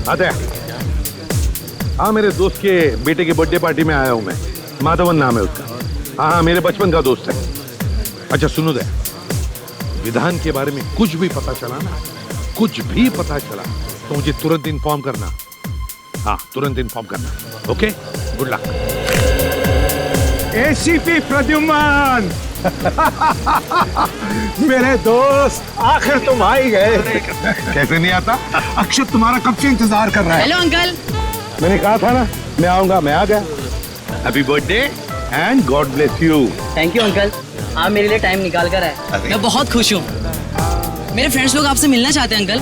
आते हाँ, मेरे दोस्त के बेटे की बर्थडे पार्टी में आया हूं मैं। माधवन नाम है उसका। हाँ, मेरे बचपन का दोस्त है। अच्छा सुनो दे, विधान के बारे में कुछ भी पता चला ना, कुछ भी पता चला तो मुझे तुरंत इन्फॉर्म करना। हाँ, तुरंत इन्फॉर्म करना। Okay, good luck. ACP Pradyuman मेरे दोस्त, आखिर तुम आ ही गए। कैसे नहीं आता? अक्षत तुम्हारा कब से इंतजार कर रहा है। Hello uncle. मैंने कहा था ना मैं आऊंगा, मैं आ गया। Happy birthday and God bless you. Thank you uncle, आप मेरे लिए टाइम निकाल कर आए। मैं बहुत खुश हूँ। मेरे फ्रेंड्स लोग आपसे मिलना चाहते हैं अंकल।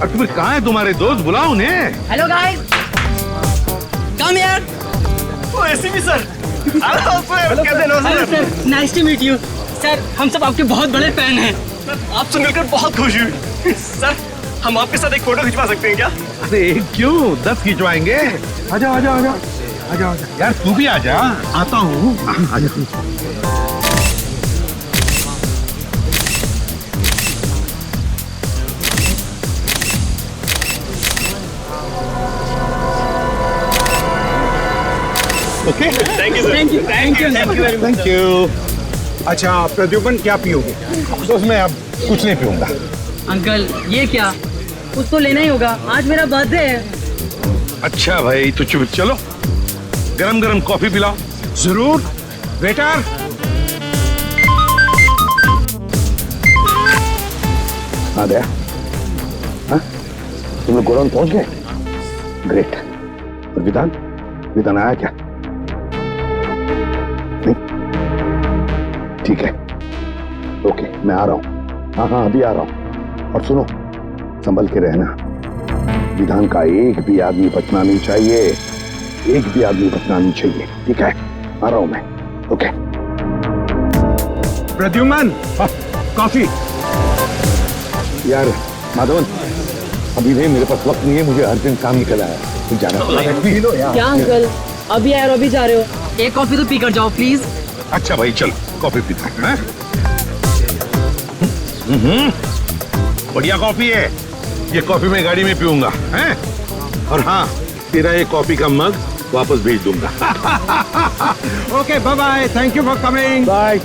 और तुम्हें कहाँ है तुम्हारे दोस्त? बुलाओ उन्हें। Hello guys, come here. Oh ACP sir, sir, nice to meet you. Sir, हम सब आपके बहुत बड़े फैन हैं। आपसे मिलकर बहुत खुशी हुई। सर, हम आपके साथ एक फोटो खिंचवा सकते हैं क्या? अरे क्यों, 10 खिंचवाएंगे। आजा आजा आजा आजा आजा यार, तू भी आजा। आता हूँ। आजा। Okay, thank you sir. Thank you, thank you, thank you. Thank you. अच्छा प्रद्युम्न, क्या पियोगे? तो मैं अब कुछ नहीं पीऊंगा। अंकल ये क्या, कुछ तो लेना ही होगा, आज मेरा बर्थडे है। अच्छा भाई, तो चुप चलो, गरम गरम कॉफी पिलाओ। जरूर। वेटर, आ गया। हाँ, तुम लोग गोडाउन पहुंच गए? ग्रेट। और विधान, विधान आया क्या? नहीं? ठीक है, ओके, मैं आ रहा हूँ। हाँ हाँ, अभी आ रहा हूँ। और सुनो, संभल के रहना। विधान का एक भी आदमी बचना नहीं चाहिए, एक भी आदमी बचना नहीं चाहिए। ठीक है, आ रहा हूँ मैं। ओके। प्रद्युम्न, कॉफी। यार माधवन, अभी नहीं, मेरे पास वक्त नहीं है, मुझे अर्जेंट काम निकला है, मुझे जाना पड़ेगा। क्या अंकल, अभी आए और अभी जा रहे हो? एक कॉफी तो पी कर जाओ प्लीज। अच्छा भाई, चलो कॉफी पीते हैं। बढ़िया कॉफी है ये। कॉफी मैं गाड़ी में पीऊंगा हैं? और हाँ, तेरा ये कॉफी का मग वापस भेज दूंगा। Okay, bye bye, thank you for coming. Bye.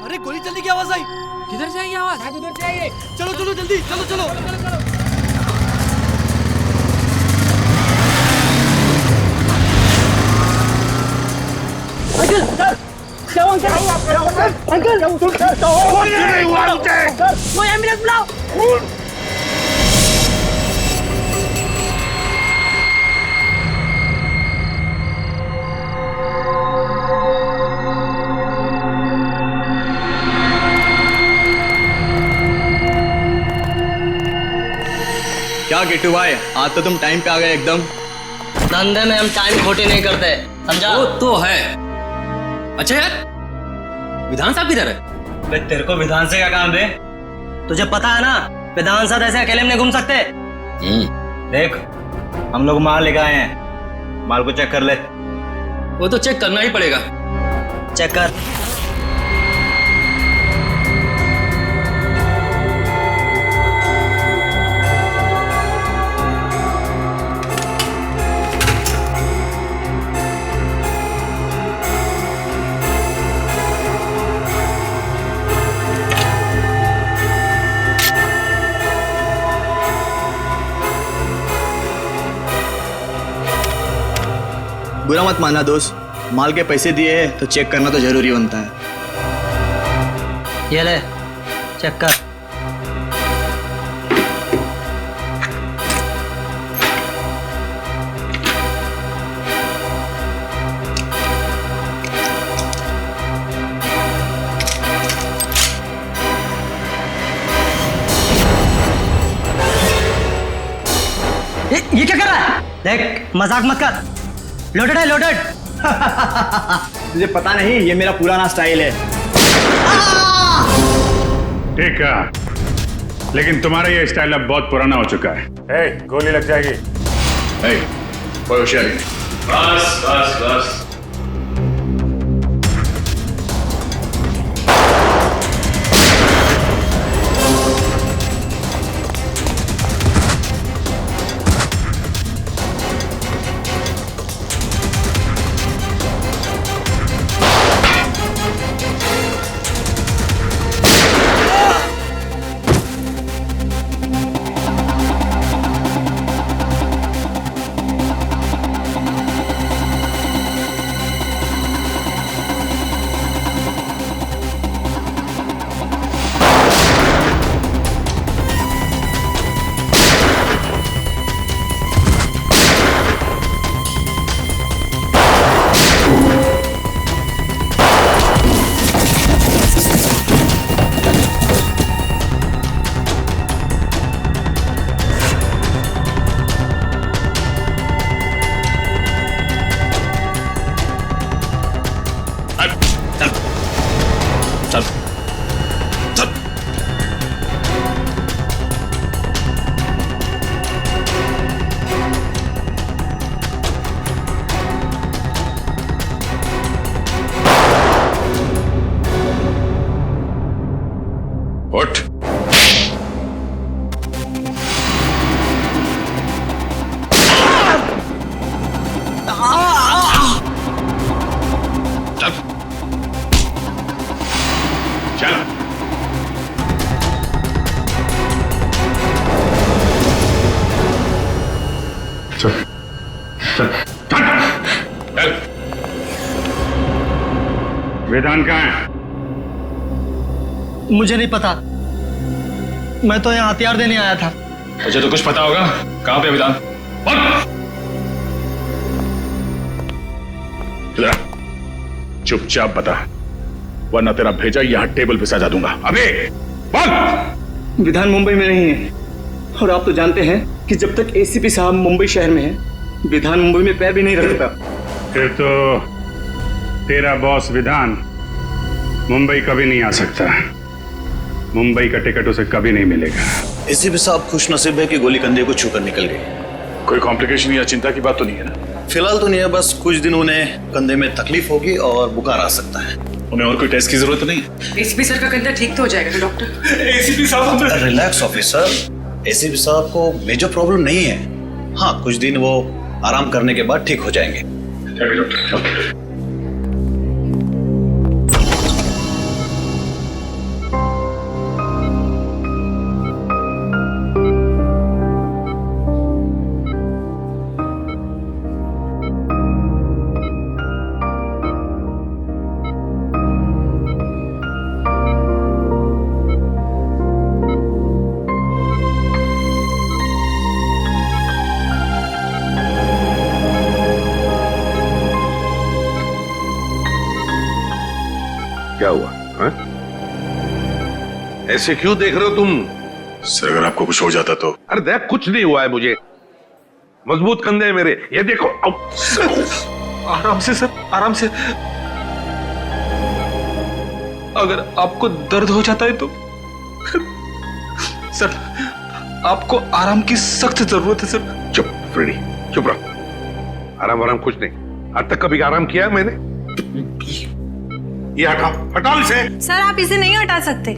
अरे गोली चलने की आवाज आई। किधर से आई आवाज? शायद उधर से आई है। चलो चलो जल्दी, चलो चलो। अंकल, सर, क्या हुआ अंकल? अंकल, कोई एम्बुलेंस बुलाओ। क्या किट्टू भाई, आज तो तुम टाइम पे आ गए एकदम। धंधे में हम टाइम खोटी नहीं करते, समझा? वो तो है। अच्छा यार, विधान साहब किधर है? तेरे को विधान से क्या काम है? तुझे पता है ना, विधान साहब ऐसे अकेले में नहीं घूम सकते। देख, हम लोग माल लेकर आए हैं, माल को चेक कर ले। वो तो चेक करना ही पड़ेगा। चेक कर। बुरा मत मानना दोस्त, माल के पैसे दिए हैं तो चेक करना तो जरूरी बनता है। ये ले, चेक कर। ये क्या कर रहा है? देख, मजाक मत कर। लोडेड है, लोडेड। तुझे पता नहीं, ये मेरा पुराना स्टाइल है। ठीक है, लेकिन तुम्हारा ये स्टाइल अब बहुत पुराना हो चुका है। गोली लग जाएगी। कोई होशियारी नहीं। बस बस बस। उठ। चल। चल। चल। चल। विधान कहाँ है? मुझे नहीं पता, मैं तो यहाँ हथियार देने आया था। तुझे तो कुछ पता होगा। कहाँ पे विधान? इधर आ। चुपचाप बता, वरना तेरा भेजा यहाँ टेबल पे सजा दूंगा। अबे बोल। विधान मुंबई में नहीं है, और आप तो जानते हैं कि जब तक एसीपी साहब मुंबई शहर में हैं, विधान मुंबई में पैर भी नहीं रखता। फिर तो तेरा बॉस विधान मुंबई कभी नहीं आ सकता। मुंबई का टिकट उसे कभी नहीं मिलेगा। एसीपी साहब खुश नसीब है कि गोली कंधे को छूकर निकल गई। कोई कॉम्प्लिकेशन या चिंता की बात तो नहीं है ना? फिलहाल तो नहीं है, बस कुछ दिन उन्हें कंधे में तकलीफ होगी और बुखार आ सकता है। उन्हें और कोई टेस्ट की जरूरत नहीं है? एसीपी सर का कंधा ठीक तो हो जाएगा डॉक्टर। एसीपी साहब रिलैक्स ऑफिसर, एसीपी साहब को मेजर प्रॉब्लम नहीं है। हाँ, कुछ दिन वो आराम करने के बाद ठीक हो जाएंगे। डॉक्टर। क्या हुआ? हा? ऐसे क्यों देख रहे हो तुम? सर, अगर आपको कुछ हो जाता तो? अरे देख, कुछ नहीं हुआ है मुझे। मजबूत कंधे हैं मेरे, ये देखो। आराम से सर, आराम से। अगर आपको दर्द हो जाता है तो सर, आपको आराम की सख्त जरूरत है सर। चुप फ्रेडी, चुप रहो। आराम कुछ नहीं। आज तक कभी आराम किया मैंने? ये हटाओ इसे। सर आप इसे नहीं हटा सकते।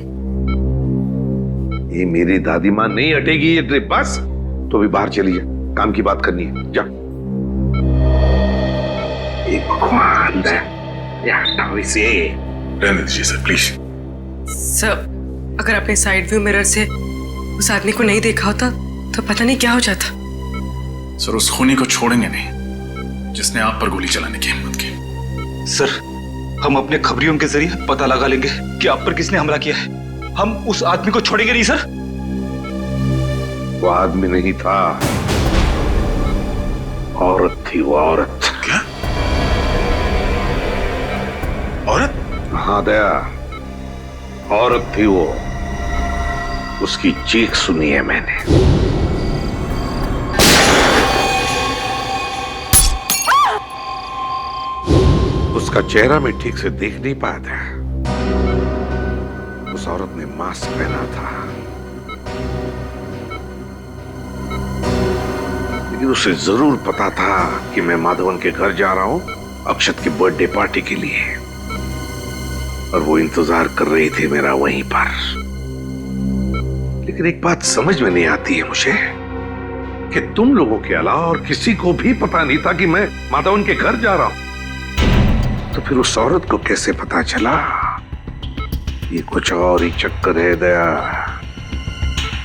ये मेरी दादी माँ नहीं हटेगी ये ड्रिप। बस तो भी बाहर चली जा, काम की बात करनी है। जा। भगवान, हटाओ इसे। रहने दीजिए सर, प्लीज। सर अगर आपने साइड व्यू मिरर से उस आदमी को नहीं देखा होता तो पता नहीं क्या हो जाता। सर, उस खूनी को छोड़ेंगे नहीं जिसने आप पर गोली चलाने की हिम्मत की। सर, हम अपने खबरियों के जरिए पता लगा लेंगे कि आप पर किसने हमला किया है। हम उस आदमी को छोड़ेंगे नहीं सर। वो आदमी नहीं था, औरत थी। वो औरत। क्या? औरत? हाँ दया, औरत थी वो। उसकी चीख सुनी है मैंने। उसका चेहरा मैं ठीक से देख नहीं पाया था। उस औरत ने मास्क पहना था, लेकिन उसे जरूर पता था कि मैं माधवन के घर जा रहा हूं अक्षत की बर्थडे पार्टी के लिए, और वो इंतजार कर रही थी मेरा वहीं पर। लेकिन एक बात समझ में नहीं आती है मुझे कि तुम लोगों के अलावा और किसी को भी पता नहीं था कि मैं माधवन के घर जा रहा हूं। तो फिर उस औरत को कैसे पता चला? ये कुछ और ही चक्कर है दया,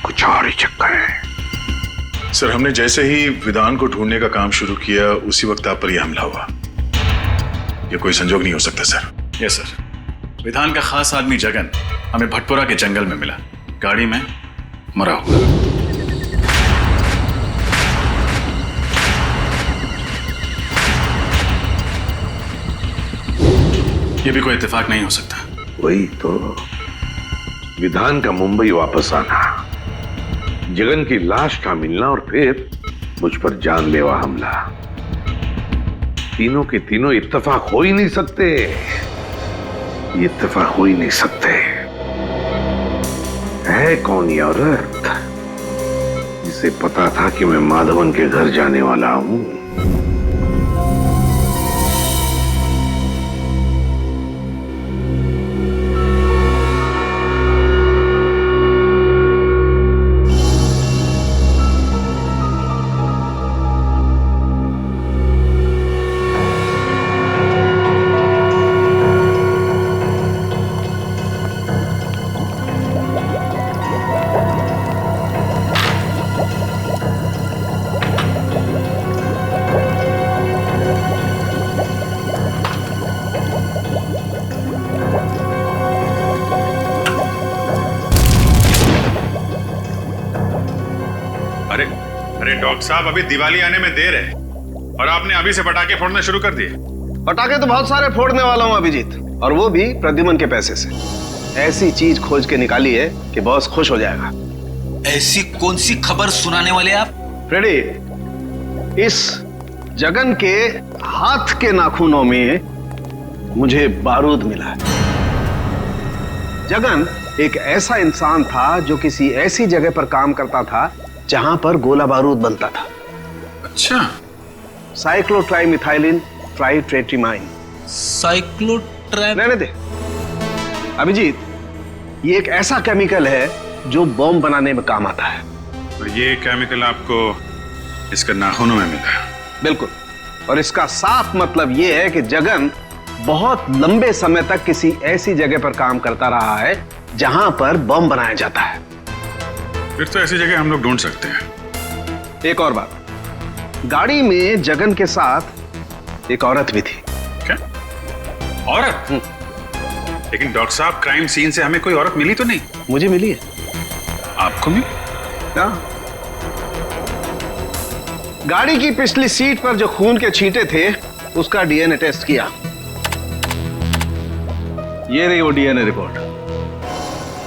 कुछ और ही चक्कर है। सर, हमने जैसे ही विधान को ढूंढने का काम शुरू किया उसी वक्त आप पर यह हमला हुआ। यह कोई संजोग नहीं हो सकता सर। यस सर, विधान का खास आदमी जगन हमें भटपुरा के जंगल में मिला, गाड़ी में मरा हुआ। यह भी कोई इत्तेफाक नहीं हो सकता। वही तो, विधान का मुंबई वापस आना, जगन की लाश का मिलना और फिर मुझ पर जानलेवा हमला, तीनों के तीनों इत्तेफाक हो ही नहीं सकते। ये इत्तेफाक हो ही नहीं सकते। है कौन ये औरत जिसे पता था कि मैं माधवन के घर जाने वाला हूं? अरे डॉक्टर साहब, अभी दिवाली आने में देर है और आपने अभी से पटाखे फोड़ने शुरू कर दिए। पटाखे तो बहुत सारे फोड़ने वाला हूं अभिजीत, और वो भी प्रद्युमन के पैसे से। ऐसी चीज खोज के निकाली है कि बॉस खुश हो जाएगा। ऐसी कौन सी खबर सुनाने वाले आप? फ्रेडी, इस जगन के हाथ के नाखूनों में मुझे बारूद मिला है। जगन एक ऐसा इंसान था जो किसी ऐसी जगह पर काम करता था जहां पर गोला बारूद बनता था। अच्छा, साइक्लोट्राइमिथाइलिन ट्राइट्रेटिमाइन। रहने दे अभिजीत, ये एक ऐसा केमिकल है जो बॉम्ब बनाने में काम आता है। और ये केमिकल आपको इसके नाखूनों में मिला? बिल्कुल, और इसका साफ मतलब ये है कि जगन बहुत लंबे समय तक किसी ऐसी जगह पर काम करता रहा है जहां पर बम बनाया जाता है। फिर तो ऐसी जगह हम लोग ढूंढ सकते हैं। एक और बात, गाड़ी में जगन के साथ एक औरत भी थी। क्या औरत? लेकिन डॉक्टर साहब, क्राइम सीन से हमें कोई औरत मिली तो नहीं? मुझे मिली है। आपको मिली? क्या? गाड़ी की पिछली सीट पर जो खून के छींटे थे उसका डीएनए टेस्ट किया। ये रही वो डीएनए रिपोर्ट,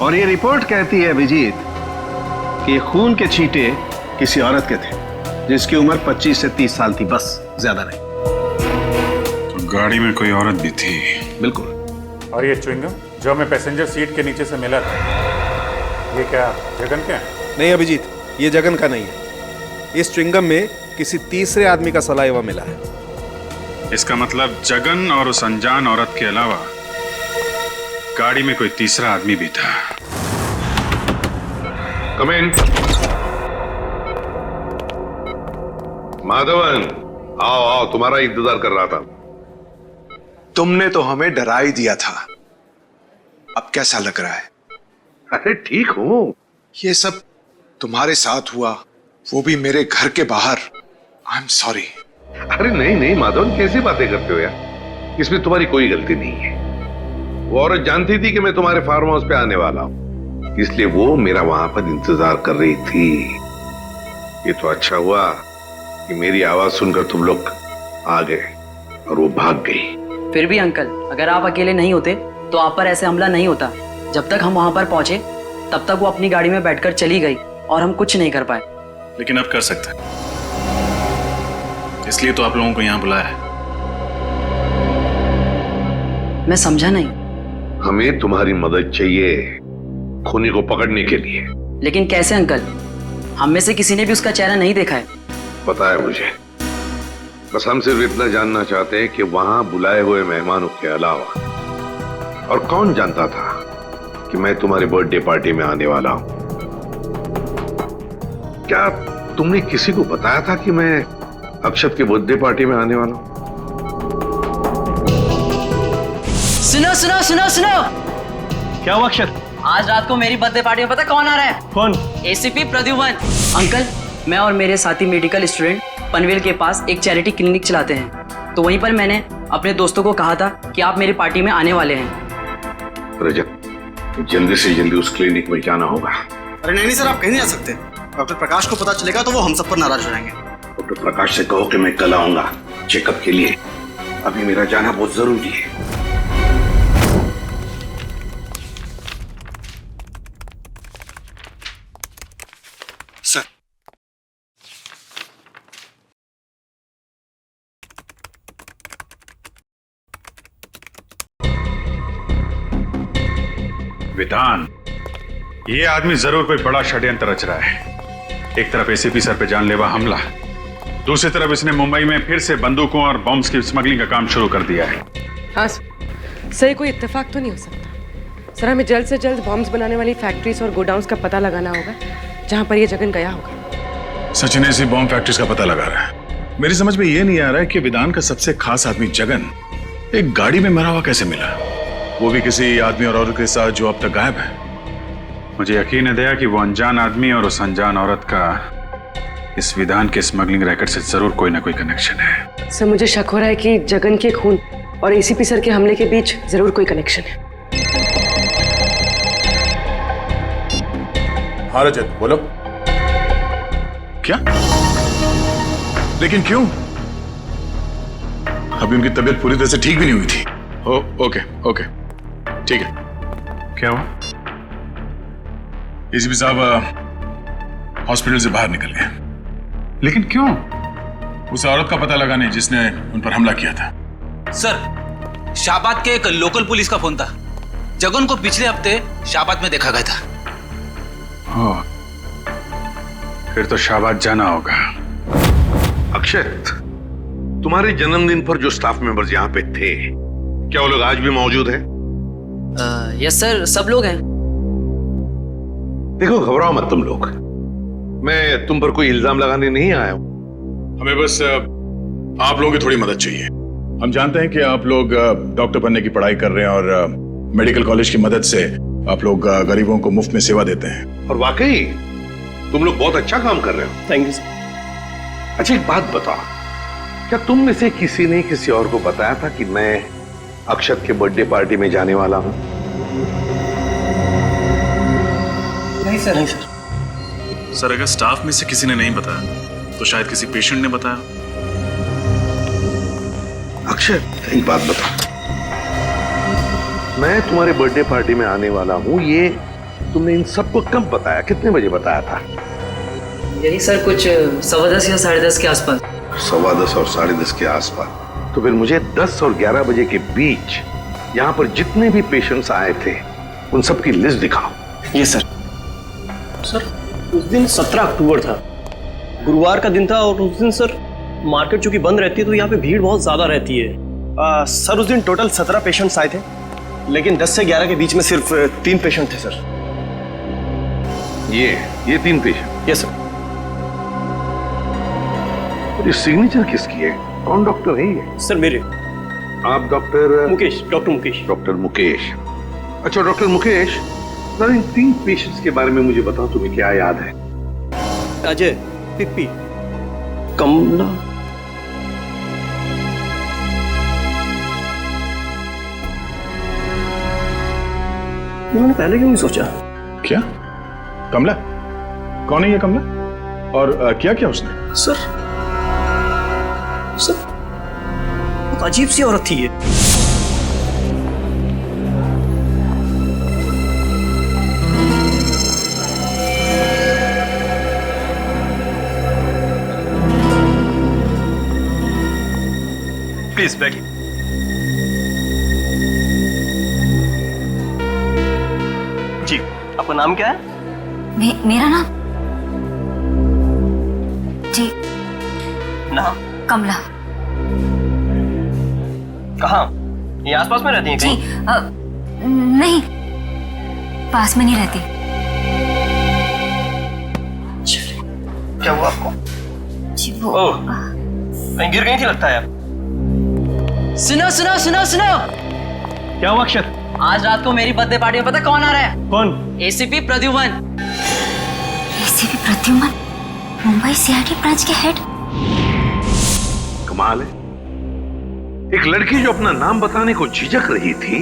और ये रिपोर्ट कहती है अभिजीत कि ये खून के छींटे किसी औरत के थे जिसकी उम्र 25 से 30 साल थी, बस, ज्यादा नहीं। तो गाड़ी में कोई औरत भी थी? बिल्कुल। और ये च्युइंगम जो हमें पैसेंजर सीट के नीचे से मिला था, ये क्या जगन का है? नहीं अभिजीत, ये जगन का नहीं है। इस च्युइंगम में किसी तीसरे आदमी का सलाइवा मिला है। इसका मतलब जगन और उस अनजान औरत के अलावा गाड़ी में कोई तीसरा आदमी भी था। कम इन। माधवन, आओ आओ, तुम्हारा इंतजार कर रहा था। तुमने तो हमें डरा ही दिया था। अब कैसा लग रहा है? अरे ठीक हूं। ये सब तुम्हारे साथ हुआ, वो भी मेरे घर के बाहर। I am sorry. अरे नहीं नहीं माधवन, कैसी बातें करते हो यार, इसमें तुम्हारी कोई गलती नहीं है। वो औरत जानती थी कि मैं तुम्हारे फार्म हाउस पे आने वाला हूं, इसलिए वो मेरा वहां पर इंतजार कर रही थी। ये तो अच्छा हुआ कि मेरी आवाज सुनकर तुम लोग आ गए और वो भाग गई। फिर भी अंकल, अगर आप अकेले नहीं होते तो आप पर ऐसे हमला नहीं होता। जब तक हम वहां पर पहुंचे तब तक वो अपनी गाड़ी में बैठकर चली गई और हम कुछ नहीं कर पाए। लेकिन अब कर सकते हैं, इसलिए तो आप लोगों को यहां बुलाया है। मैं समझा नहीं। हमें तुम्हारी मदद चाहिए खूनी को पकड़ने के लिए। लेकिन कैसे अंकल? हम में से किसी ने भी उसका चेहरा नहीं देखा है। पता है मुझे, बस हम सिर्फ इतना जानना चाहते हैं कि वहां बुलाए हुए मेहमानों के अलावा और कौन जानता था कि मैं तुम्हारी बर्थडे पार्टी में आने वाला हूं? क्या तुमने किसी को बताया था कि मैं अक्षत के बर्थडे पार्टी में आने वाला हूं? सुनो सुनो सुनो सुनो। क्या हुआ अक्षत? आज रात को मेरी बर्थडे पार्टी में पता कौन आ रहा है? कौन? एसीपी प्रद्युमन। अंकल, मैं और मेरे साथी मेडिकल स्टूडेंट पनवेल के पास एक चैरिटी क्लिनिक चलाते हैं, तो वहीं पर मैंने अपने दोस्तों को कहा था कि आप मेरी पार्टी में आने वाले हैं। रजत, जल्दी से जल्दी उस क्लिनिक में जाना होगा। अरे नहीं सर, आप कहीं नहीं जा सकते। डॉक्टर प्रकाश को पता चलेगा तो वो हम सब पर नाराज हो जाएंगे। डॉक्टर प्रकाश से कहो कि मैं कल आऊंगा चेकअप के लिए। अभी मेरा जाना बहुत जरूरी है। सर, विधान, ये आदमी जरूर कोई बड़ा षड्यंत्र रच रहा है। एक तरफ एसीपी सर पे जानलेवा हमला, दूसरी तरफ इसने मुंबई में फिर से बंदूकों और बॉम्ब्स की स्मगलिंग का काम शुरू कर दिया है। हाँ सर, कोई इत्तेफाक तो नहीं हो सकता। सर, हमें जल्द से जल्द बॉम्ब्स बनाने वाली फैक्ट्रीज और गोडाउन्स का पता लगाना होगा जहाँ पर ये जगन गया होगा। सचिन ऐसी बॉम्ब फैक्ट्रीज का पता लगा रहा है। मेरी समझ में ये नहीं आ रहा है कि विधान का सबसे खास आदमी जगन एक गाड़ी में मरा हुआ कैसे मिला, वो भी किसी आदमी और औरत के साथ जो अब तक गायब है। मुझे यकीन है दया कि वो अनजान आदमी और उस अनजान औरत का इस विधान के स्मगलिंग रैकेट से जरूर कोई ना कोई कनेक्शन है। सर, मुझे शक हो रहा है कि जगन के खून और एसीपी सर के हमले के बीच जरूर कोई कनेक्शन है। हाँ रजत, बोलो। क्या? लेकिन क्यों? अभी उनकी तबीयत पूरी तरह से ठीक भी नहीं हुई थी। ओके ओके, ठीक है। क्या हुआ? एसीपी साहब हॉस्पिटल से बाहर निकल गए। लेकिन क्यों? उस औरत का पता लगाने जिसने उन पर हमला किया था। सर, शाहबाद के एक लोकल पुलिस का फोन था। जगन को पिछले हफ्ते शाहबाद में देखा गया था। फिर तो शाहबाद जाना होगा। अक्षत, तुम्हारे जन्मदिन पर जो स्टाफ मेंबर्स यहाँ पे थे, क्या वो लोग आज भी मौजूद हैं? यस सर, सब लोग हैं। देखो, घबराओ मत तुम लोग। मैं तुम पर कोई इल्जाम लगाने नहीं आया हूं। हमें बस आप लोगों की थोड़ी मदद चाहिए। हम जानते हैं कि आप लोग डॉक्टर बनने की पढ़ाई कर रहे हैं और मेडिकल कॉलेज की मदद से आप लोग गरीबों को मुफ्त में सेवा देते हैं। और वाकई तुम लोग बहुत अच्छा काम कर रहे हो। Thank you sir. अच्छा, एक बात बताओ, क्या तुम में से किसी ने किसी और को बताया था कि मैं अक्षत के बर्थडे पार्टी में जाने वाला हूं? नहीं सर। नहीं सर। सर, अगर स्टाफ में से किसी ने नहीं बताया तो शायद किसी पेशेंट ने बताया। अक्षत, एक बात बता, मैं तुम्हारे बर्थडे पार्टी में आने वाला हूं, ये तुमने इन सबको कब बताया? कितने बजे बताया था? यही सर, कुछ 10:15 या 10:30 के आसपास। 10:15 और 10:30 के आसपास। तो फिर मुझे 10 और 11 बजे के बीच यहाँ पर जितने भी पेशेंट्स आए थे उन सब की लिस्ट दिखाओ। ये सर। सर, उस दिन 17 अक्टूबर था, गुरुवार का दिन था, और उस दिन सर मार्केट चूंकि बंद रहती है तो यहाँ पे भीड़ बहुत ज्यादा रहती है। सर, उस दिन टोटल 17 पेशेंट्स आए थे, लेकिन 10 से 11 के बीच में सिर्फ 3 पेशेंट थे सर। ये 3 पेशेंट? Yes sir. ये सिग्नेचर किसकी है? कौन डॉक्टर है ये? सर, मेरे। आप doctor Mukesh, doctor Mukesh. Doctor Mukesh. अच्छा डॉक्टर मुकेश, सर इन 3 पेशेंट्स के बारे में मुझे बताओ, तुम्हें क्या याद है? अजय, पिप्पी, कमला। इन्होंने पहले क्यों नहीं सोचा? क्या? कमला? कौन है ये कमला? और क्या किया उसने? सर, बहुत अजीब सी औरत थी ये। प्लीज बैठिए। नाम क्या है? मेरा नाम जी नाम कमला। कहाँ? ये आसपास में रहती हैं जी कहीं? नहीं, पास में नहीं रहती। क्या हुआ आपको? जी वो ओह, कहीं गिर गई थी लगता है। सुनो सुनो सुनो सुनो, क्या हुआ अक्षत? आज रात को मेरी बर्थडे पार्टी में पता कौन आ रहा है? कौन? ACP Pradyuman. ACP Pradyuman, Mumbai CID branch के हेड। कमाल है, एक लड़की जो अपना नाम बताने को झिझक रही थी,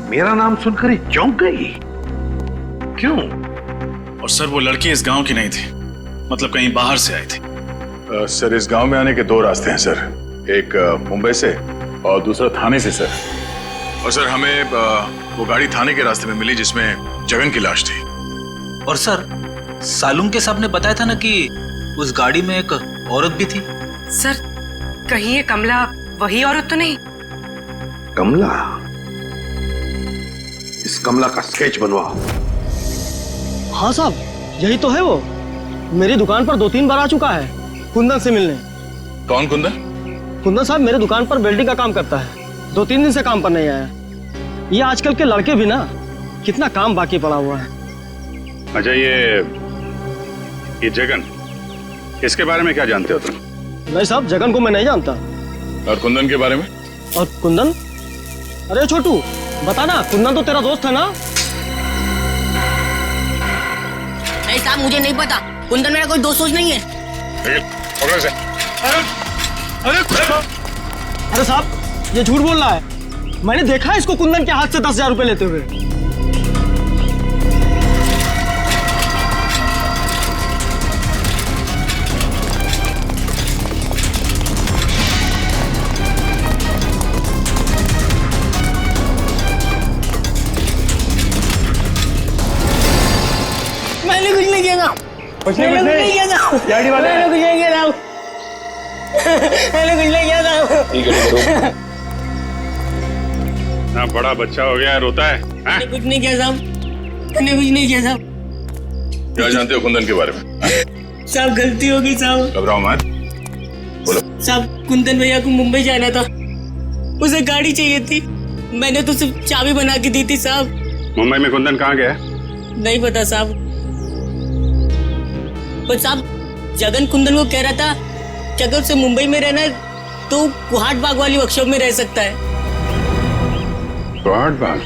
मेरा नाम सुनकर ही चौंक गई। क्यों? और सर वो लड़की इस गांव की नहीं थी, मतलब कहीं बाहर से आई थी। सर इस गांव में आने के दो रास्ते हैं सर, एक मुंबई से और दूसरा थाने से सर। और सर हमें वो गाड़ी थाने के रास्ते में मिली जिसमें जगन की लाश थी। और सर सालूम के साहब ने बताया था ना कि उस गाड़ी में एक औरत भी थी। सर कहीं ये कमला वही औरत तो नहीं? कमला? इस कमला का स्केच बनवाओ। हाँ साहब, यही तो है वो। मेरी दुकान पर 2-3 बार आ चुका है कुंदन से मिलने। कौन कुंदन? कुंदन साहब मेरे दुकान पर वेल्डिंग का काम करता है, 2-3 दिन से काम पर नहीं आया। ये आजकल के लड़के भी ना, कितना काम बाकी पड़ा हुआ है। अच्छा ये जगन, इसके बारे में क्या जानते हो तुम? नहीं साहब, जगन को मैं नहीं जानता। और कुंदन के बारे में? और कुंदन? अरे छोटू बता ना, कुंदन तो तेरा दोस्त है ना? नहीं साहब, मुझे नहीं पता, कुंदन मेरा कोई दोस्त नहीं है। अरे साहब ये झूठ बोल रहा है, मैंने देखा है इसको कुंदन के हाथ से 10,000 रुपए लेते हुए। मैंने कुछ नहीं किया था। कुछ नहीं किया था। गाड़ी वाले मैंने कुछ नहीं किया था। मैंने कुछ नहीं किया था। ना बड़ा बच्चा हो गया रोता है। मैंने कुछ नहीं किया साहब, मैंने कुछ नहीं किया साहब। क्या जानते हो कुंदन के बारे में? साहब गलती हो गई साहब। घबराओ मत, बोलो। साहब कुंदन भैया को मुंबई जाना था, उसे गाड़ी चाहिए थी, मैंने तो सिर्फ चाबी बना के दी थी साहब। मुंबई में कुंदन कहाँ गया? नहीं पता साहब, पर साहब जगन कुंदन को कह रहा था कि अगर उसे मुंबई में रहना है तो कुहाट बाग वाली वर्कशॉप में रह सकता है। कुहाट बाग?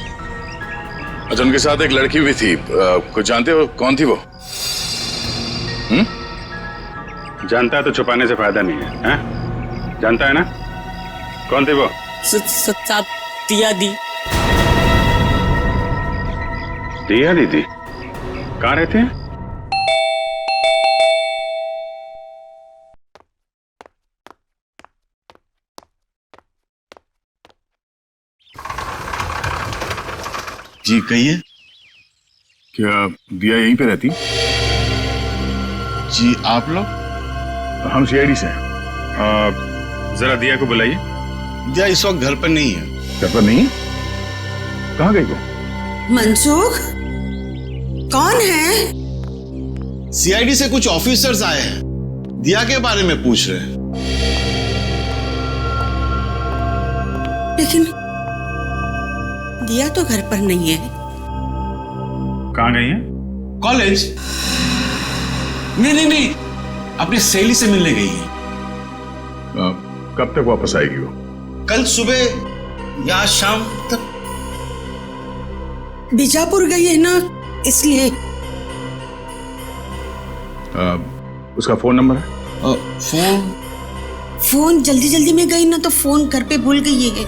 अच्छा, उनके साथ एक लड़की भी थी, कुछ जानते हो कौन थी वो? जानता है तो छुपाने से फायदा नहीं है, जानता है ना कौन थी वो? साहब दिया दी। दिया दीदी कहाँ रहते हैं? जी कहिए। क्या दिया यहीं पे रहती? जी आप लोग? हम सीआईडी से हैं। जरा दिया को बुलाइए। दिया इस वक्त घर पर नहीं है। घर पर नहीं? कहाँ गई वो? मनसुख, कौन है? सीआईडी से कुछ ऑफिसर्स आए हैं, दिया के बारे में पूछ रहे हैं। लेकिन दिया तो घर पर नहीं है। कहाँ गई है? कॉलेज? नहीं, अपनी सहेली से मिलने गई है। कब तक वापस आएगी वो? कल सुबह या शाम तक। बीजापुर गई है ना, इसलिए। उसका फोन नंबर है? फोन जल्दी जल्दी में गई ना तो फोन घर पे भूल गई है।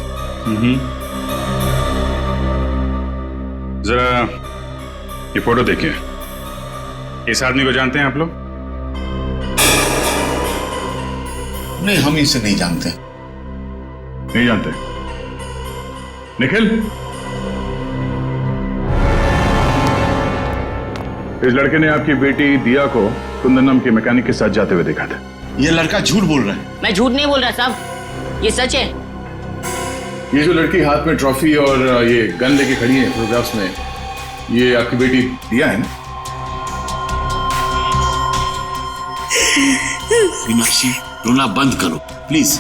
जरा ये फोटो देखिए। इस आदमी को जानते हैं आप लोग? नहीं, हम इसे नहीं जानते। नहीं जानते? निखिल, इस लड़के ने आपकी बेटी दिया को कुंदन नाम के मैकेनिक के साथ जाते हुए देखा था। ये लड़का झूठ बोल रहा है। मैं झूठ नहीं बोल रहा साहब, ये सच है। ये जो लड़की हाथ में ट्रॉफी और ये गन लेके खड़ी है फोटोग्राफ्स में, ये आपकी बेटी दिया है ना? मीनाक्षी, रोना बंद करो प्लीज।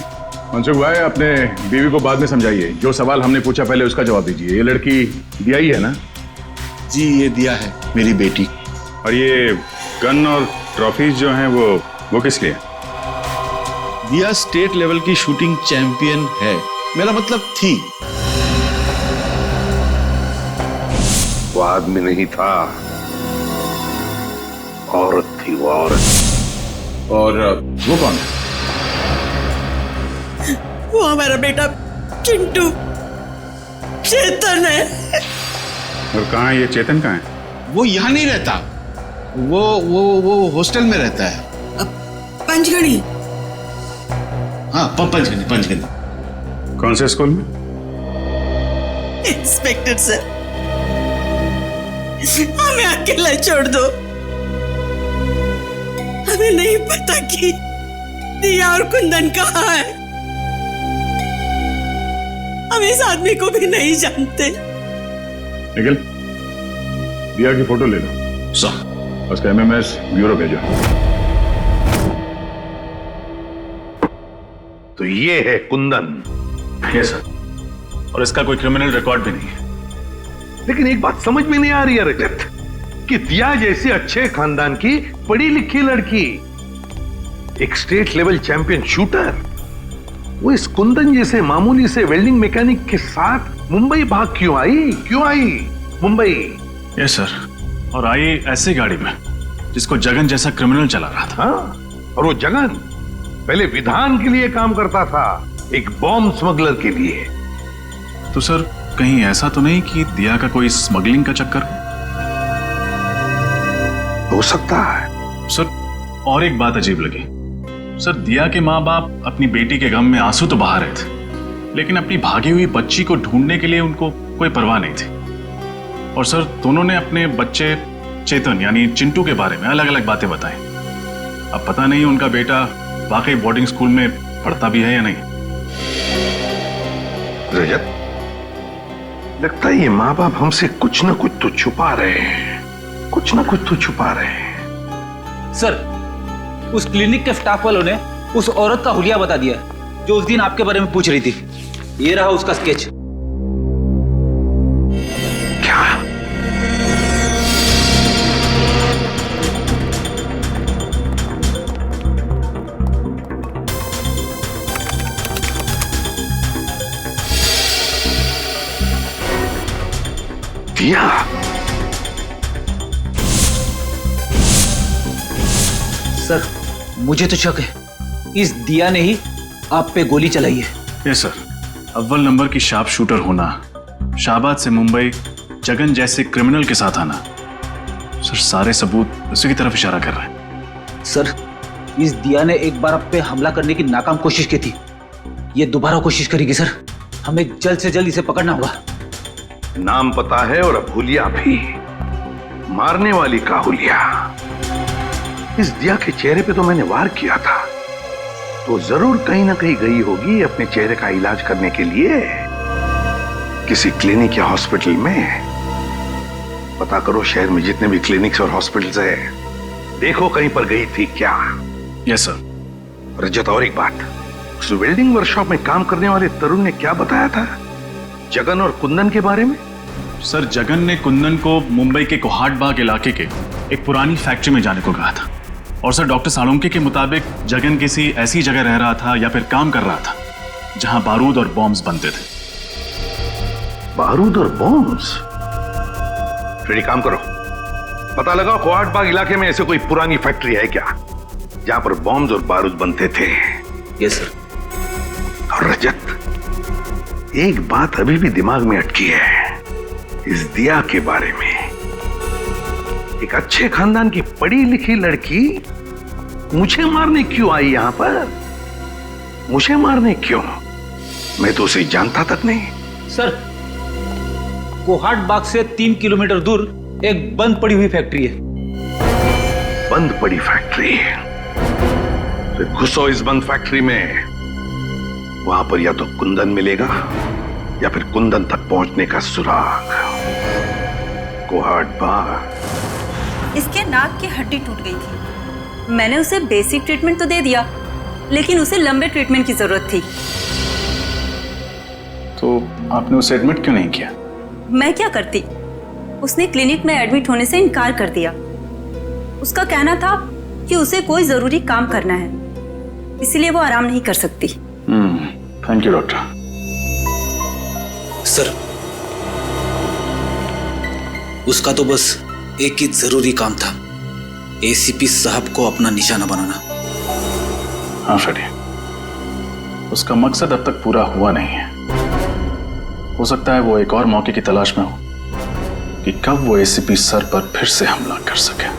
मनसुख भाई, अपने बीवी को बाद में समझाइए। जो सवाल हमने पूछा पहले उसका जवाब दीजिए। ये लड़की दिया ही है ना? जी, ये दिया है, मेरी बेटी। और ये गन और ट्रॉफीज जो हैं वो किस लिए? दिया स्टेट लेवल की शूटिंग चैंपियन है, मेरा मतलब थी। वो आदमी नहीं था, औरत थी वो औरत। और वो कौन है? वो हमारा बेटा चिंटू, चेतन है। और कहाँ है ये चेतन? कहाँ है? वो यहाँ नहीं रहता, वो हॉस्टल में रहता है। पंचगढ़ी। हाँ, पंचगढ़ी। कौन से स्कूल में? इंस्पेक्टर सर, हमें अकेला छोड़ दो। हमें नहीं पता कि दिया और कुंदन कहाँ है। हम इस आदमी को भी नहीं जानते। निखिल, दिया की फोटो ले लो। सर। उसका एमएमएस ब्यूरो भेजो। तो ये है कुंदन। Yes sir. और इसका कोई क्रिमिनल रिकॉर्ड भी नहीं है। लेकिन एक बात समझ में नहीं आ रही है रजत, कि दिया जैसी अच्छे खानदान की पढ़ी लिखी लड़की, एक स्टेट लेवल चैंपियन शूटर, वो इस कुंदन जैसे मामूली से वेल्डिंग मैकेनिक के साथ मुंबई भाग क्यों आई मुंबई? Yes sir. और आई ऐसी गाड़ी में जिसको जगन जैसा क्रिमिनल चला रहा था। हाँ, और वो जगन पहले विधान के लिए काम करता था, एक बॉम्ब स्मगलर के लिए। तो सर, कहीं ऐसा तो नहीं कि दिया का कोई स्मगलिंग का चक्कर हो सकता है सर। और एक बात अजीब लगी सर, दिया के माँ बाप अपनी बेटी के गम में आंसू तो बहा रहे थे, लेकिन अपनी भागी हुई बच्ची को ढूंढने के लिए उनको कोई परवाह नहीं थी। और सर, दोनों ने अपने बच्चे चेतन यानी चिंटू के बारे में अलग अलग बातें बताई। अब पता नहीं उनका बेटा वाकई बोर्डिंग स्कूल में पढ़ता भी है या नहीं। रजत, लगता है ये माँ बाप हमसे कुछ ना कुछ तो छुपा रहे हैं, सर, उस क्लिनिक के स्टाफ वालों ने उस औरत का हुलिया बता दिया जो उस दिन आपके बारे में पूछ रही थी। ये रहा उसका स्केच। क्या? दिया? सर, मुझे तो शक है इस दिया ने ही आप पे गोली चलाई है। Yes sir. अव्वल नंबर की शार्प शूटर होना, शाहबाद से मुंबई जगन जैसे क्रिमिनल के साथ आना, सर सारे सबूत उसी की तरफ इशारा कर रहे हैं। सर, इस दिया ने एक बार आप पे हमला करने की नाकाम कोशिश की थी, ये दोबारा कोशिश करेगी। सर, हमें जल्द से जल्द इसे पकड़ना होगा। नाम पता है और अब हुलिया भी, मारने वाली का हुलिया। इस दिया के चेहरे पे तो मैंने वार किया था, तो जरूर कहीं ना कहीं गई होगी अपने चेहरे का इलाज करने के लिए किसी क्लिनिक या हॉस्पिटल में। पता करो शहर में जितने भी क्लिनिक्स और हॉस्पिटल्स है, देखो कहीं पर गई थी क्या। Yes sir. रजत, और एक बात, उस वेल्डिंग वर्कशॉप में काम करने वाले तरुण ने क्या बताया था जगन और कुंदन के बारे में? सर, जगन ने कुंदन को मुंबई के कोहाट बाग इलाके के एक पुरानी फैक्ट्री में जाने को कहा था। और सर, डॉक्टर साळुंके के मुताबिक जगन किसी ऐसी जगह रह रहा था या फिर काम कर रहा था जहां बारूद और बॉम्ब्स बनते थे। बारूद और बॉम्ब्स? फिर एक काम करो, पता लगाओ कोहाट बाग इलाके में ऐसे कोई पुरानी फैक्ट्री है क्या जहां पर बॉम्ब्स और बारूद बनते थे। Yes sir. और रजत, एक बात अभी भी दिमाग में अटकी है इस दिया के बारे में। एक अच्छे खानदान की पढ़ी लिखी लड़की मुझे मारने क्यों आई यहां पर? मुझे मारने क्यों? मैं तो उसे जानता तक नहीं। सर, कोहाट बाग से 3 किलोमीटर दूर एक बंद पड़ी हुई फैक्ट्री है। बंद पड़ी फैक्ट्री? फिर घुसो इस बंद फैक्ट्री में, वहां पर या तो कुंदन मिलेगा या फिर कुंदन तक पहुंचने का सुराग। कुहाड़ बा। इसके नाक की हड्डी टूट गई थी। मैंने उसे बेसिक ट्रीटमेंट तो दे दिया, लेकिन उसे लंबे ट्रीटमेंट की जरूरत थी। तो आपने उसे एडमिट क्यों नहीं किया? मैं क्या करती, उसने क्लिनिक में एडमिट होने से इनकार कर दिया। उसका कहना था कि उसे कोई जरूरी काम करना है, इसलिए वो आराम नहीं कर सकती। Thank you doctor. सर, उसका तो बस एक ही जरूरी काम था, एसीपी साहब को अपना निशाना बनाना। हाँ फेडी, उसका मकसद अब तक पूरा हुआ नहीं है। हो सकता है वो एक और मौके की तलाश में हो कि कब वो एसीपी सर पर फिर से हमला कर सके।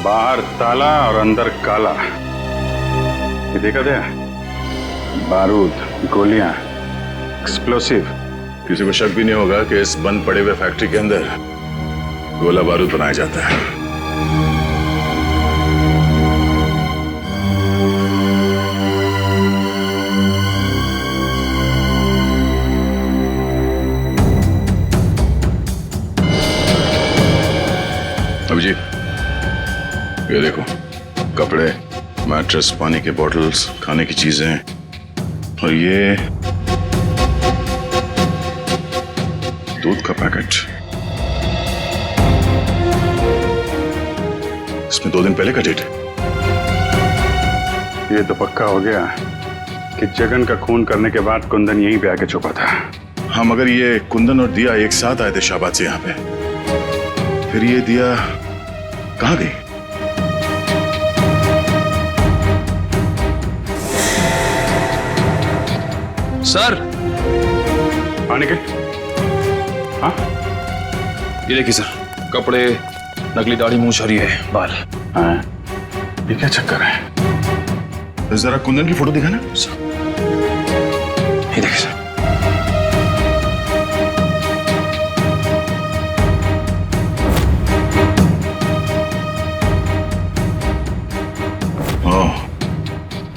बाहर ताला और अंदर काला। ये देखा था? बारूद, गोलियां, एक्सप्लोसिव। किसी को शक भी नहीं होगा कि इस बंद पड़े हुए फैक्ट्री के अंदर गोला बारूद बनाया जाता है। अभिजीत, ये देखो, कपड़े, मैट्रेस, पानी के बॉटल्स, खाने की चीजें, और ये दूध का पैकेट। इसमें 2 दिन पहले का डेट है। ये तो पक्का हो गया कि जगन का खून करने के बाद कुंदन यहीं पे आके छुपा था। हाँ, मगर ये कुंदन और दिया एक साथ आए थे शाहबाद से यहाँ पे। फिर ये दिया कहाँ गई? सर, आने के? हाँ, ये देखिए सर, कपड़े, नकली दाढ़ी, मूंछ और ये बाल। हाँ, ये क्या चक्कर है? तो जरा कुंदन की फोटो दिखाना। ये देखिए सर। ओह,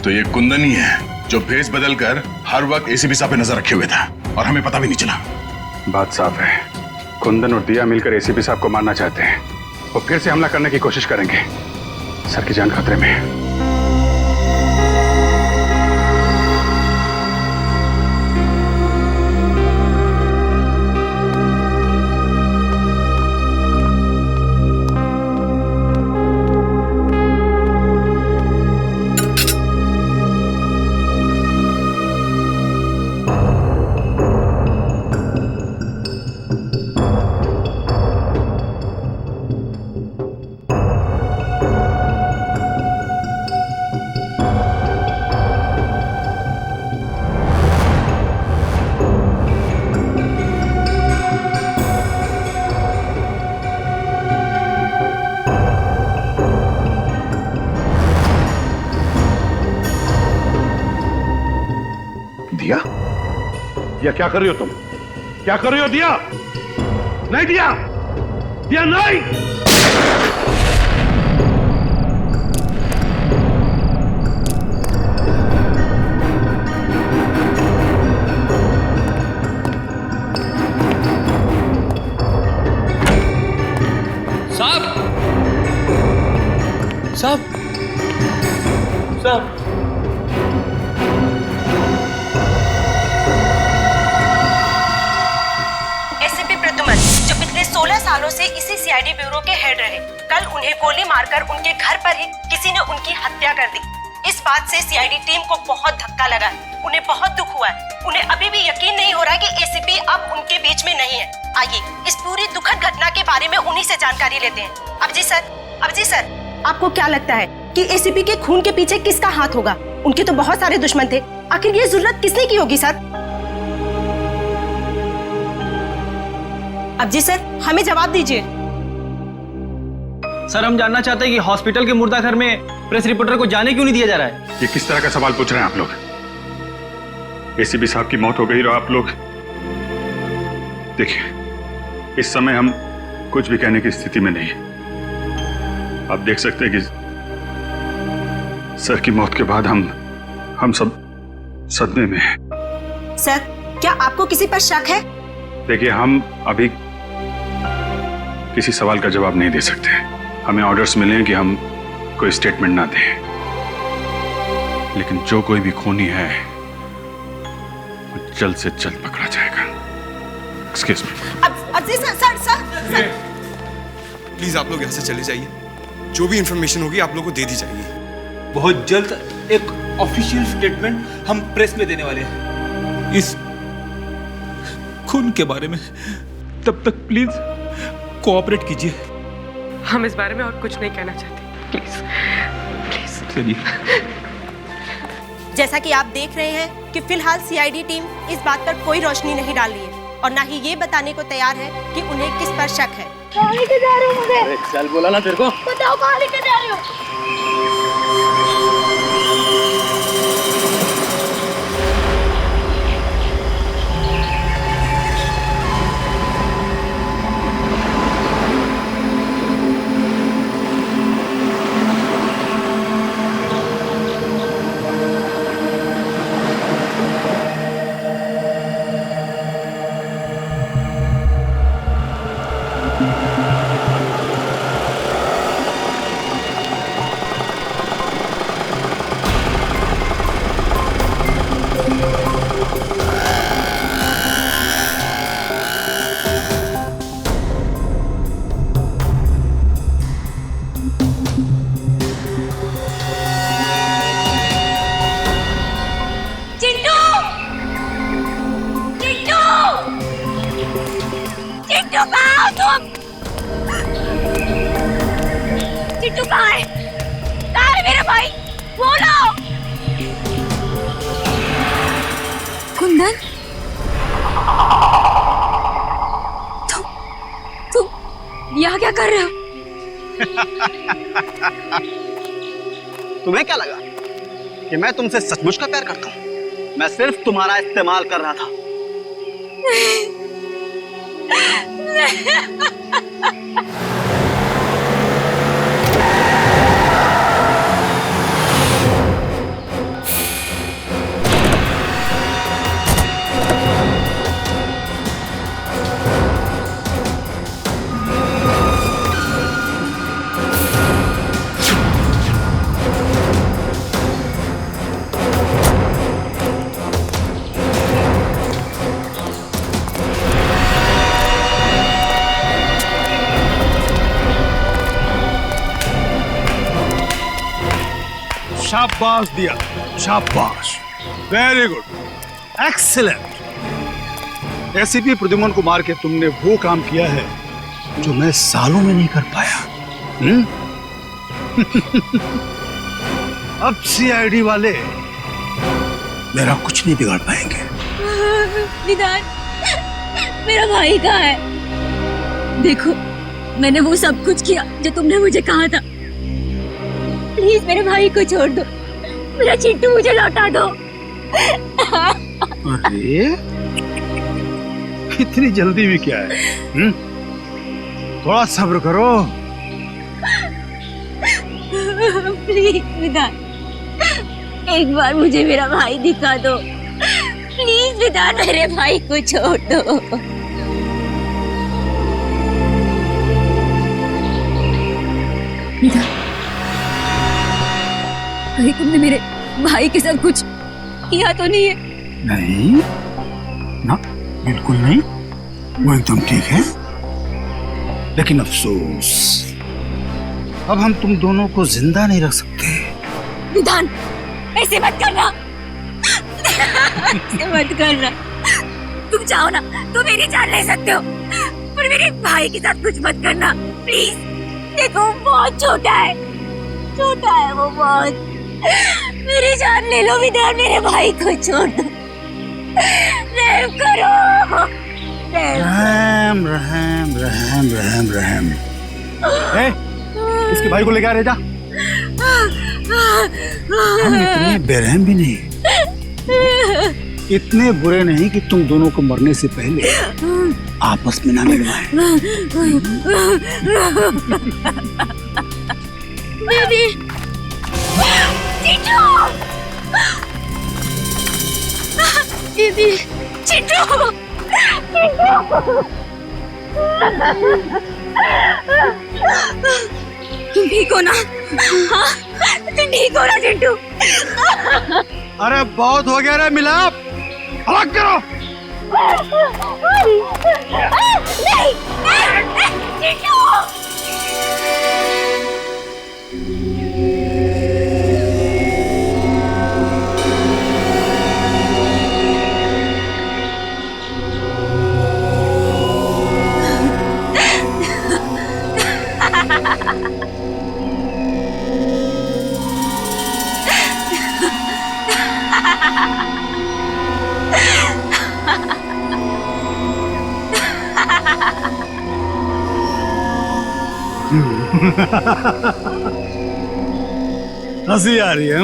तो ये कुंदन ही है जो भेस बदलकर हर वक्त एसीपी साहब पे नजर रखे हुए था और हमें पता भी नहीं चला। बात साफ है, कुंदन और दिया मिलकर एसीपी साहब को मारना चाहते हैं। वो फिर से हमला करने की कोशिश करेंगे। सर की जान खतरे में है। दिया? दिया क्या कर रही हो तुम? क्या कर रही हो दिया? नहीं दिया, दिया नहीं। साहब, साहब, साहब, जो पिछले 16 सालों से इसी सीआईडी ब्यूरो के हेड रहे, कल उन्हें गोली मारकर उनके घर पर ही किसी ने उनकी हत्या कर दी। इस बात से सीआईडी टीम को बहुत धक्का लगा, उन्हें बहुत दुख हुआ है। उन्हें अभी भी यकीन नहीं हो रहा कि एसीपी अब उनके बीच में नहीं है। आइए इस पूरी दुखद घटना के बारे में उन्हीं से जानकारी लेते हैं। अब जी सर। अब जी सर, आपको क्या लगता है कि एसीपी के खून के पीछे किसका हाथ होगा? उनके तो बहुत सारे दुश्मन थे, आखिर ये जरूरत किसने की होगी सर? अब जी सर, हमें जवाब दीजिए। सर, हम जानना चाहते हैं कि हॉस्पिटल के मुर्दा घर में प्रेस रिपोर्टर को जाने क्यों नहीं दिया जा रहा है? ये किस तरह का सवाल पूछ रहे हैं आप लोग? एसीपी साहब की मौत हो गई और आप लोग देखिए, इस समय हम कुछ भी कहने की स्थिति में नहीं। आप देख सकते हैं कि सर की मौत के बाद हम सब सदमे में हैं। सर, क्या आपको किसी पर शक है? देखिए, हम अभी किसी सवाल का जवाब नहीं दे सकते। हमें ऑर्डर्स मिले हैं कि हम कोई स्टेटमेंट ना दें, लेकिन जो कोई भी खूनी है वो जल्द से जल्द पकड़ा जाएगा। Excuse me. अब जी सर, प्लीज आप लोग यहाँ से चले जाइए। जो भी इंफॉर्मेशन होगी आप लोगों को दे दी जाएगी। बहुत जल्द एक ऑफिशियल स्टेटमेंट हम प्रेस में देने वाले हैं इस खून के बारे में। तब तक प्लीज कोऑपरेट कीजिए। हम इस बारे में और कुछ नहीं कहना चाहते, प्लीज प्लीज। चलिए। जैसा कि आप देख रहे हैं कि फिलहाल सीआईडी टीम इस बात पर कोई रोशनी नहीं डाल रही है और ना ही ये बताने को तैयार है कि उन्हें किस पर शक है। कहाँ लेके जा रहे हो मुझे? चल बोला ना तेरे को। बताओ कहाँ लेके जा रहे हो? चिट्टू कहाँ है? कहाँ है मेरा भाई? बोलो। कुंदन, तुम यहाँ क्या कर रहे हो? तुम्हें क्या लगा कि मैं तुमसे सचमुच का प्यार करता हूँ? मैं सिर्फ तुम्हारा इस्तेमाल कर रहा था। शाबाश दिया, शाबाश, very good, excellent. ACP Pradyuman को मार के तुमने वो काम किया है जो मैं सालों में नहीं कर पाया। अब सीआईडी वाले मेरा कुछ नहीं बिगाड़ पाएंगे। विधान, मेरा भाई कहाँ है? देखो, मैंने वो सब कुछ किया जो तुमने मुझे कहा था। प्लीज मेरे भाई को छोड़ दो, मेरा चिट्टू मुझे लौटा दो। अरे इतनी जल्दी भी क्या है? थोड़ा सब्र करो। प्लीज विधान, एक बार मुझे मेरा भाई दिखा दो। प्लीज विधान, मेरे भाई को छोड़ दो। विधान, कहीं तुमने मेरे भाई के साथ कुछ किया तो नहीं है? नहीं ना, बिल्कुल नहीं, वो एकदम ठीक है। लेकिन अफसोस, अब हम तुम दोनों को जिंदा नहीं रख सकते। विधान, ऐसे मत करना। ऐसे मत करना। तुम चाहो ना तो मेरी जान ले सकते हो, पर मेरे भाई के साथ कुछ मत करना, प्लीज। देखो बहुत छोटा है वो बहुत। मेरी जान ले लो विधान, मेरे भाई को छोड़ दो, रहम करो। रहम रहम रहम रहम रहम। इसके भाई को लेके आ रहे जा। हम इतने बेरहम भी नहीं, इतने बुरे नहीं कि तुम दोनों को मरने से पहले आपस में ना मिलवाएं। बेबी चिट्टू, दीदी चिट्टू, तुम ठीक हो ना? हाँ, तुम ठीक हो ना चिट्टू? अरे बहुत हो गया रे मिलाप, अलग करो। नहीं, चिट्टू। हंसी आ रही है।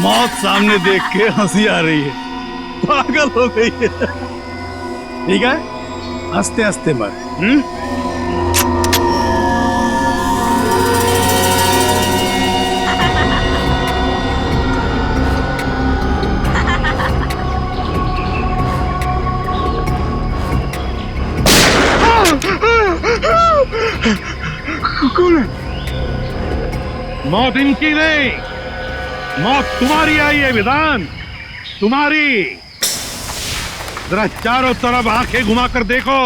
मौत सामने देख के हंसी आ रही है, पागल हो गई है। ठीक है, हंसते हंसते मर। कौन है? मौत इनकी नहीं, मौत तुम्हारी आई है विधान, तुम्हारी। जरा चारों तरफ आंखें घुमाकर देखो।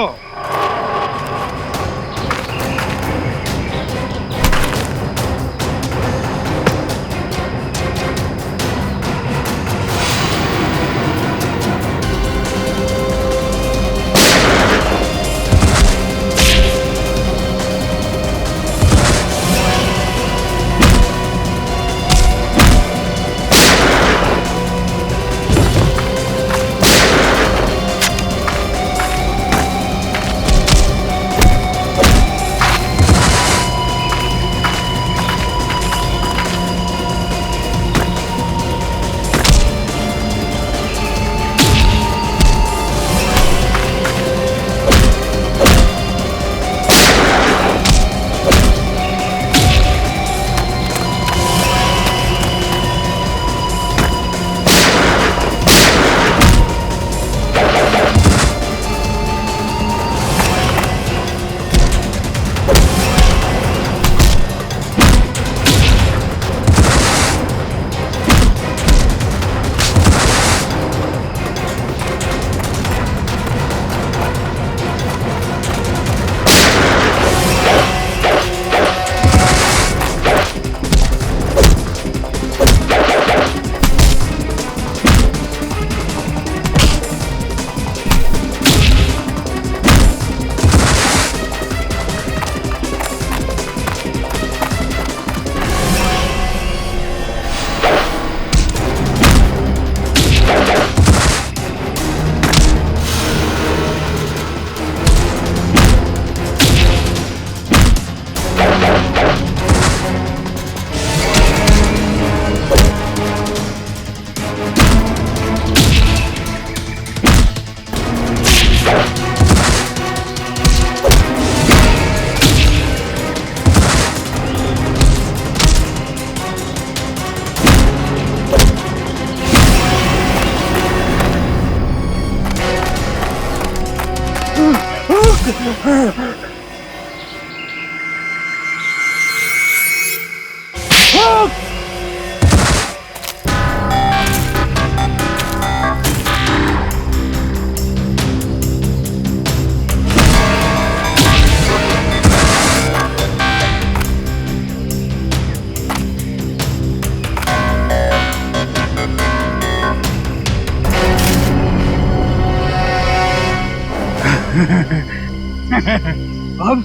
अब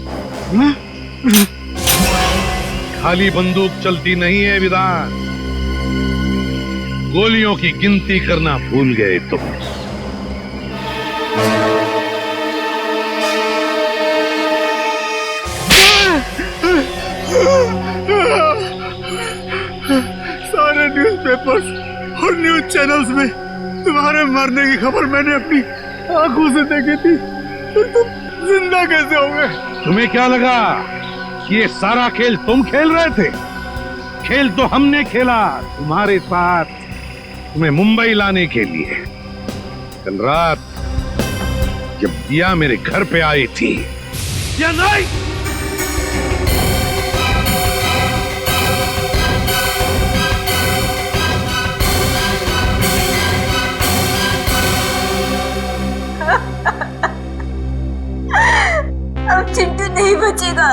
खाली बंदूक चलती नहीं है विधान, गोलियों की गिनती करना भूल गए तुम। सारे न्यूज़पेपर्स और न्यूज़ चैनल्स में तुम्हारे मरने की खबर मैंने अपनी आंखों से देखी थी, तो तुम जिंदा कैसे हो गए? तुम्हें क्या लगा कि ये सारा खेल तुम खेल रहे थे? खेल तो हमने खेला तुम्हारे साथ, तुम्हें मुंबई लाने के लिए। कल रात जब दिया मेरे घर पे आई थी, या नहीं? अब चिंटू नहीं बचेगा।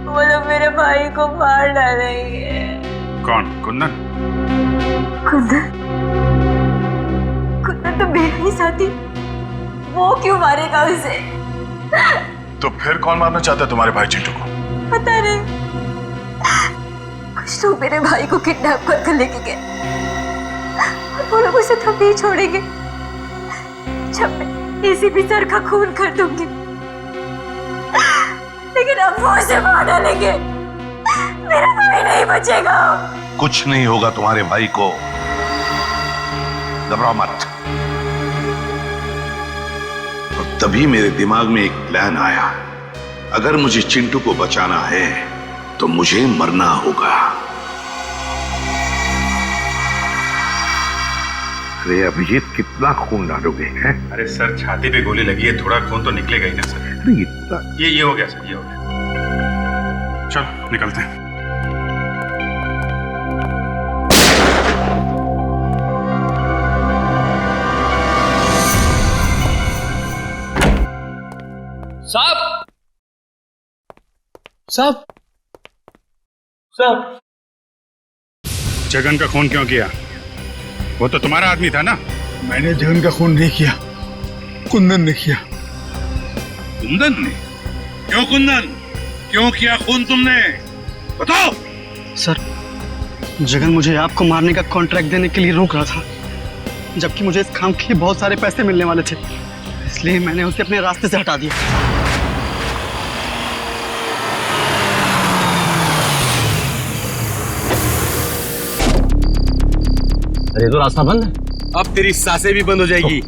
वो लोग मेरे भाई को मार डालेंगे। कौन? कुंदन? कुंदन? कुंदन तो मेरा ही साथी, वो क्यों मारेगा उसे? तो फिर कौन मारना चाहता है तुम्हारे भाई चिंटू को? पता नहीं, कुछ लोग मेरे भाई को किडनैप करके लेके गए और वो लोग उसे तो नहीं छोड़ेंगे जब मैं एसीपी सर का खून कर दूंगी। लेकिन अब वो उसे मार डालेंगे, मेरा भाई नहीं बचेगा। कुछ नहीं होगा तुम्हारे भाई को, घबराओ मत। और तभी मेरे दिमाग में एक प्लान आया, अगर मुझे चिंटू को बचाना है तो मुझे मरना होगा। अरे अभिजीत, कितना खून डालोगे हैं? अरे सर, छाती पे गोली लगी है, थोड़ा खून तो निकलेगा ही ना सर। अरे इतना ये हो गया सर, ये हो गया। चलो निकलते हैं। साहब, साहब, साहब, जगन का खून क्यों किया? वो तो तुम्हारा आदमी था ना? मैंने जगन का खून नहीं किया, कुंदन ने किया। कुंदन ने? क्यों कुंदन? क्यों किया खून तुमने? बताओ। सर, जगन मुझे आपको मारने का कॉन्ट्रैक्ट देने के लिए रोक रहा था, जबकि मुझे इस काम के लिए बहुत सारे पैसे मिलने वाले थे, इसलिए मैंने उसे अपने रास्ते से हटा दिया। अरे तो रास्ता बंद है। अब तेरी सांसें भी बंद हो जाएगी।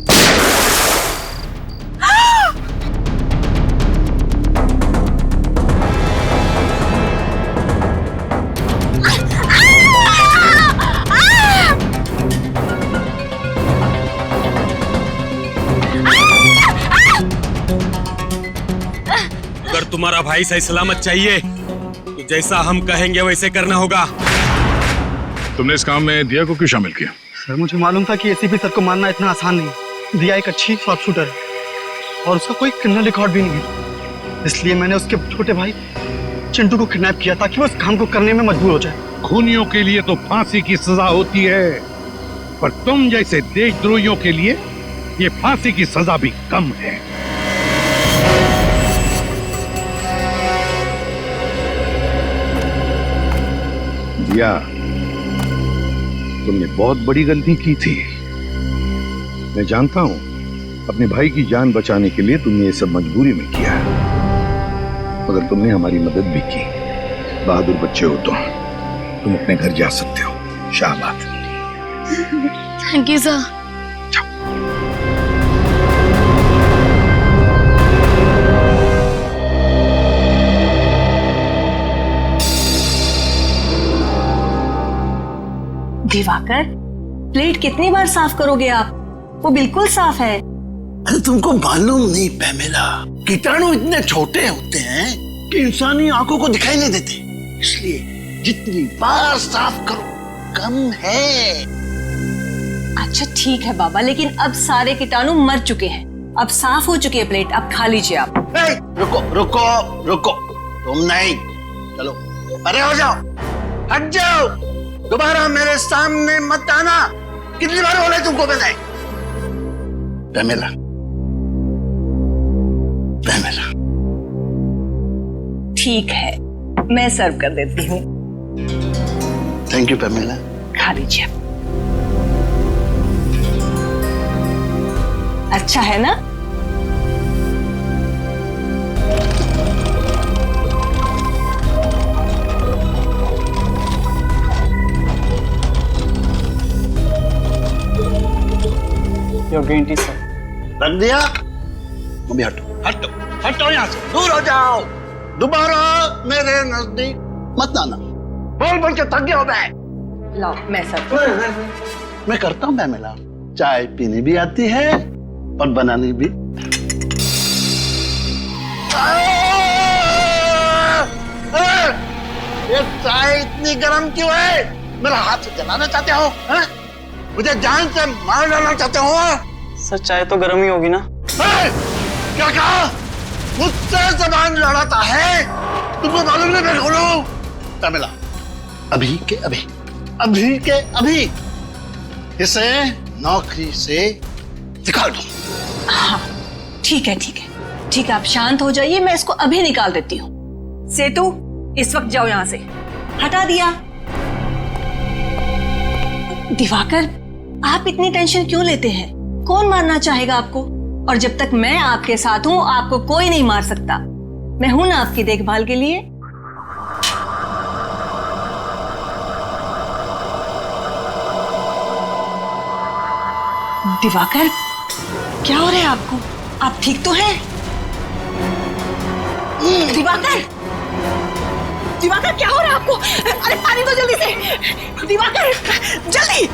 अगर तुम्हारा भाई सही सलामत चाहिए तो जैसा हम कहेंगे वैसे करना होगा। तुमने इस काम में दिया को क्यों शामिल किया? सर, मुझे मालूम था कि एसीपी सर को मारना इतना आसान नहीं है। दिया एक अच्छी शॉर्ट शूटर है और उसका कोई क्रिमिनल रिकॉर्ड भी नहीं है, इसलिए मैंने उसके छोटे भाई चिंटू को किडनैप किया ताकि वो इस काम को करने में मजबूर हो जाए। खूनियों के लिए तो फांसी की सजा होती है, पर तुम जैसे देशद्रोहियों के लिए ये फांसी की सजा भी कम है। दिया, तुमने बहुत बड़ी गलती की थी। मैं जानता हूं अपने भाई की जान बचाने के लिए तुमने ये सब मजबूरी में किया, मगर तुमने हमारी मदद भी की। बहादुर बच्चे हो तुम अपने घर जा सकते हो। शाबाश। Thank you sir. Diwakar, plate कितनी बार साफ करोगे आप? वो बिल्कुल साफ है। अरे तुमको मालूम नहीं पैमेला, कीटाणु इतने छोटे होते हैं कि इंसानी आंखों को दिखाई नहीं देते, इसलिए जितनी बार साफ करो कम है। अच्छा ठीक है बाबा, लेकिन अब सारे कीटाणु मर चुके हैं, अब साफ हो चुकी है प्लेट, अब खा लीजिए आप। रुको रुको रुको, तुम नहीं, चलो परे हो जाओ, हट जाओ, दोबारा मेरे सामने मत आना। कितनी बार बोला तुमको मैंने? पैमेला, पैमेला, ठीक है, मैं सर्व कर देती हूँ। Thank you Pamela. खा लीजिए। अच्छा है ना? Your green tea sir. रख दिया? अभी हटो हटो हटो, यहाँ से दूर हो जाओ। दोबारा मेरे नजदीक मत आना। बोल बोल के थक गया हो मैं। लाओ मैं सर्व। मैं करता हूँ पेमेला। चाय पीनी भी आती है और बनानी भी। ये चाय इतनी गर्म क्यों है? मेरा हाथ से जलाना चाहते हो? है? मुझे जान से मार डालना चाहते हो? सर चाय तो गर्म ही होगी ना। क्या कहा? मुझसे जबान लड़ाता है? तुमको मालूम नहीं मैं कौन हूं? पेमेला, अभी के अभी इसे नौकरी से निकाल दो। हाँ ठीक है ठीक है ठीक है, आप शांत हो जाइए, मैं इसको अभी निकाल देती हूँ। सेतु इस वक्त जाओ यहाँ से। हटा दिया। दिवाकर, आप इतनी टेंशन क्यों लेते हैं? कौन मारना चाहेगा आपको? और जब तक मैं आपके साथ हूं आपको कोई नहीं मार सकता। मैं हूं ना आपकी देखभाल के लिए। दिवाकर, क्या हो रहा है आपको? आप ठीक तो हैं? दिवाकर, दिवाकर क्या हो रहा है आपको? अरे पानी दो जल्दी से। दिवाकर जल्दी।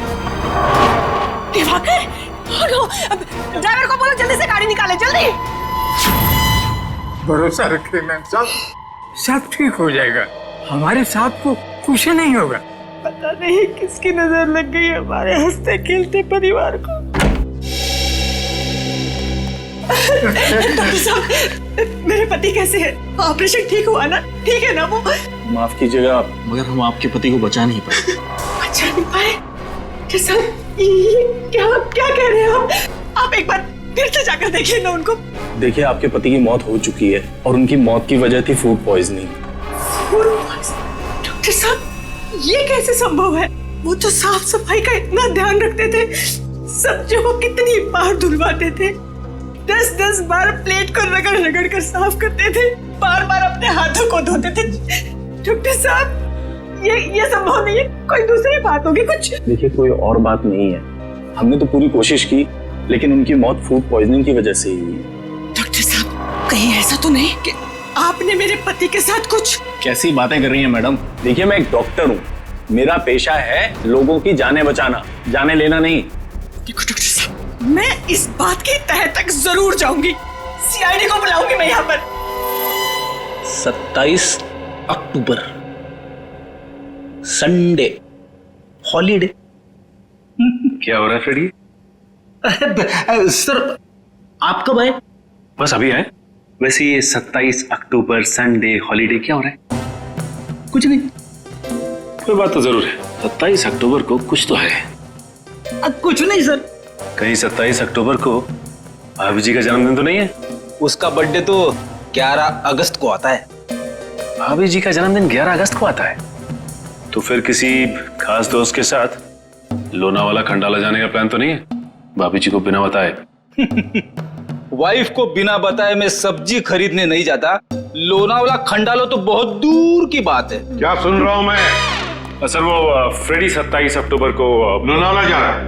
दिवाकर, ड्राइवर को बोलो जल्दी से गाड़ी निकाले, जल्दी। भरोसा रखिए मैम साहब, सब ठीक हो जाएगा। हमारे साथ को कुछ नहीं होगा। पता नहीं किसकी नजर लग गई हमारे हंसते खेलते परिवार को। डॉक्टर साहब, मेरे पति कैसे हैं? ऑपरेशन ठीक हुआ ना? ठीक है ना वो? माफ कीजिएगा आप, मगर हम आपके पति को बचा नहीं पाए। बचा नहीं पाए? डॉक्टर साहब, ये क्या कह रहे हैं आप एक बार फिर से जाकर देखिए ना उनको। देखिए, आपके पति की मौत हो चुकी है और उनकी मौत की वजह थी फूड पॉइजनिंग। डॉक्टर साहब, ये कैसे संभव है? वो तो साफ सफाई का इतना ध्यान रखते थे, सब्जियों को कितनी बार धुलवाते थे, 10-10 बार प्लेट को रगड़ रगड़ कर साफ करते थे, बार बार अपने हाथों को धोते थे। डॉक्टर साहब, ये संभव नहीं है, कोई दूसरी बात होगी कुछ। देखिए, कोई और बात नहीं है, हमने तो पूरी कोशिश की, लेकिन उनकी मौत फूड पॉइजनिंग की वजह से ही हुई। डॉक्टर साहब, कहीं ऐसा तो नहीं कि आपने मेरे पति के साथ कुछ? कैसी बातें कर रही हैं मैडम? देखिए, मैं एक डॉक्टर हूँ, मेरा पेशा है लोगों की जानें बचाना, जानें लेना नहीं। देखो डॉक्टर साहब, मैं इस बात की तह तक जरूर जाऊंगी, सीआईडी को बुलाऊंगी मैं यहाँ पर। 27 अक्टूबर संडे, हॉलीडे। क्या हो रहा है फ्रेडी? सर, आप कब आए? बस अभी आए। वैसे ये 27 अक्टूबर संडे हॉलीडे क्या हो रहा है? कुछ नहीं। कोई बात तो जरूर है, 27 अक्टूबर को कुछ तो है। कुछ नहीं सर। कहीं 27 अक्टूबर को भाभी जी का जन्मदिन तो नहीं है? उसका बर्थडे तो 11 अगस्त को आता है। भाभी जी का जन्मदिन 11 अगस्त को आता है? तो फिर किसी खास दोस्त के साथ लोनावाला खंडाला जाने का प्लान तो नहीं है? भाभी जी को बिना बताए। वाइफ को बिना बताए मैं सब्जी खरीदने नहीं जाता। लोनावाला खंडाला तो बहुत दूर की बात है। क्या सुन रहा हूं मैं? सर, वो फ्रेडी 27 अक्टूबर को लोनावाला जा रहा है।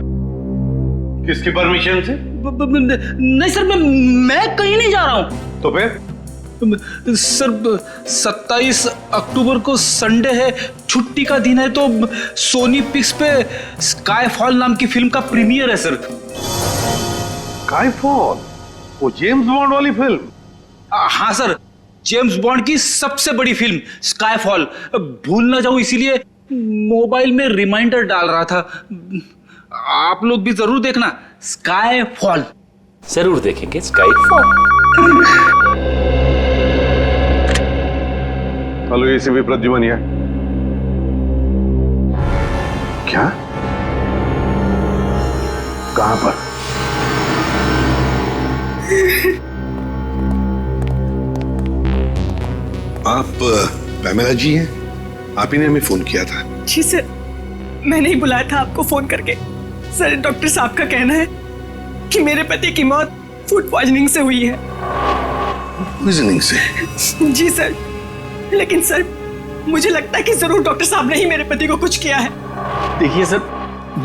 किसकी परमिशन से? नहीं सर, मैं कहीं नहीं जा रहा हूँ। तो फिर? सर, 27 अक्टूबर को संडे है, छुट्टी का दिन है, तो सोनी पिक्स पे स्काईफॉल नाम की फिल्म का प्रीमियर है सर। स्काईफॉल? वो जेम्स बॉन्ड वाली फिल्म? हाँ सर, जेम्स बॉन्ड की सबसे बड़ी फिल्म स्काईफॉल। भूल ना जाऊं इसीलिए मोबाइल में रिमाइंडर डाल रहा था। आप लोग भी जरूर देखना स्काईफॉल। जरूर देखेंगे स्काईफॉल। हेलो एसीपी प्रद्युमन है। क्या? कहां पर? आप पैमेला जी हैं, आप ही ने हमें फोन किया था। जी सर, मैंने ही बुलाया था आपको फोन करके। सर, डॉक्टर साहब का कहना है कि मेरे पति की मौत फूड पॉइजनिंग से हुई है। पॉइजनिंग से? जी सर, लेकिन सर मुझे लगता है कि जरूर डॉक्टर साहब ने ही मेरे पति को कुछ किया है। देखिए सर,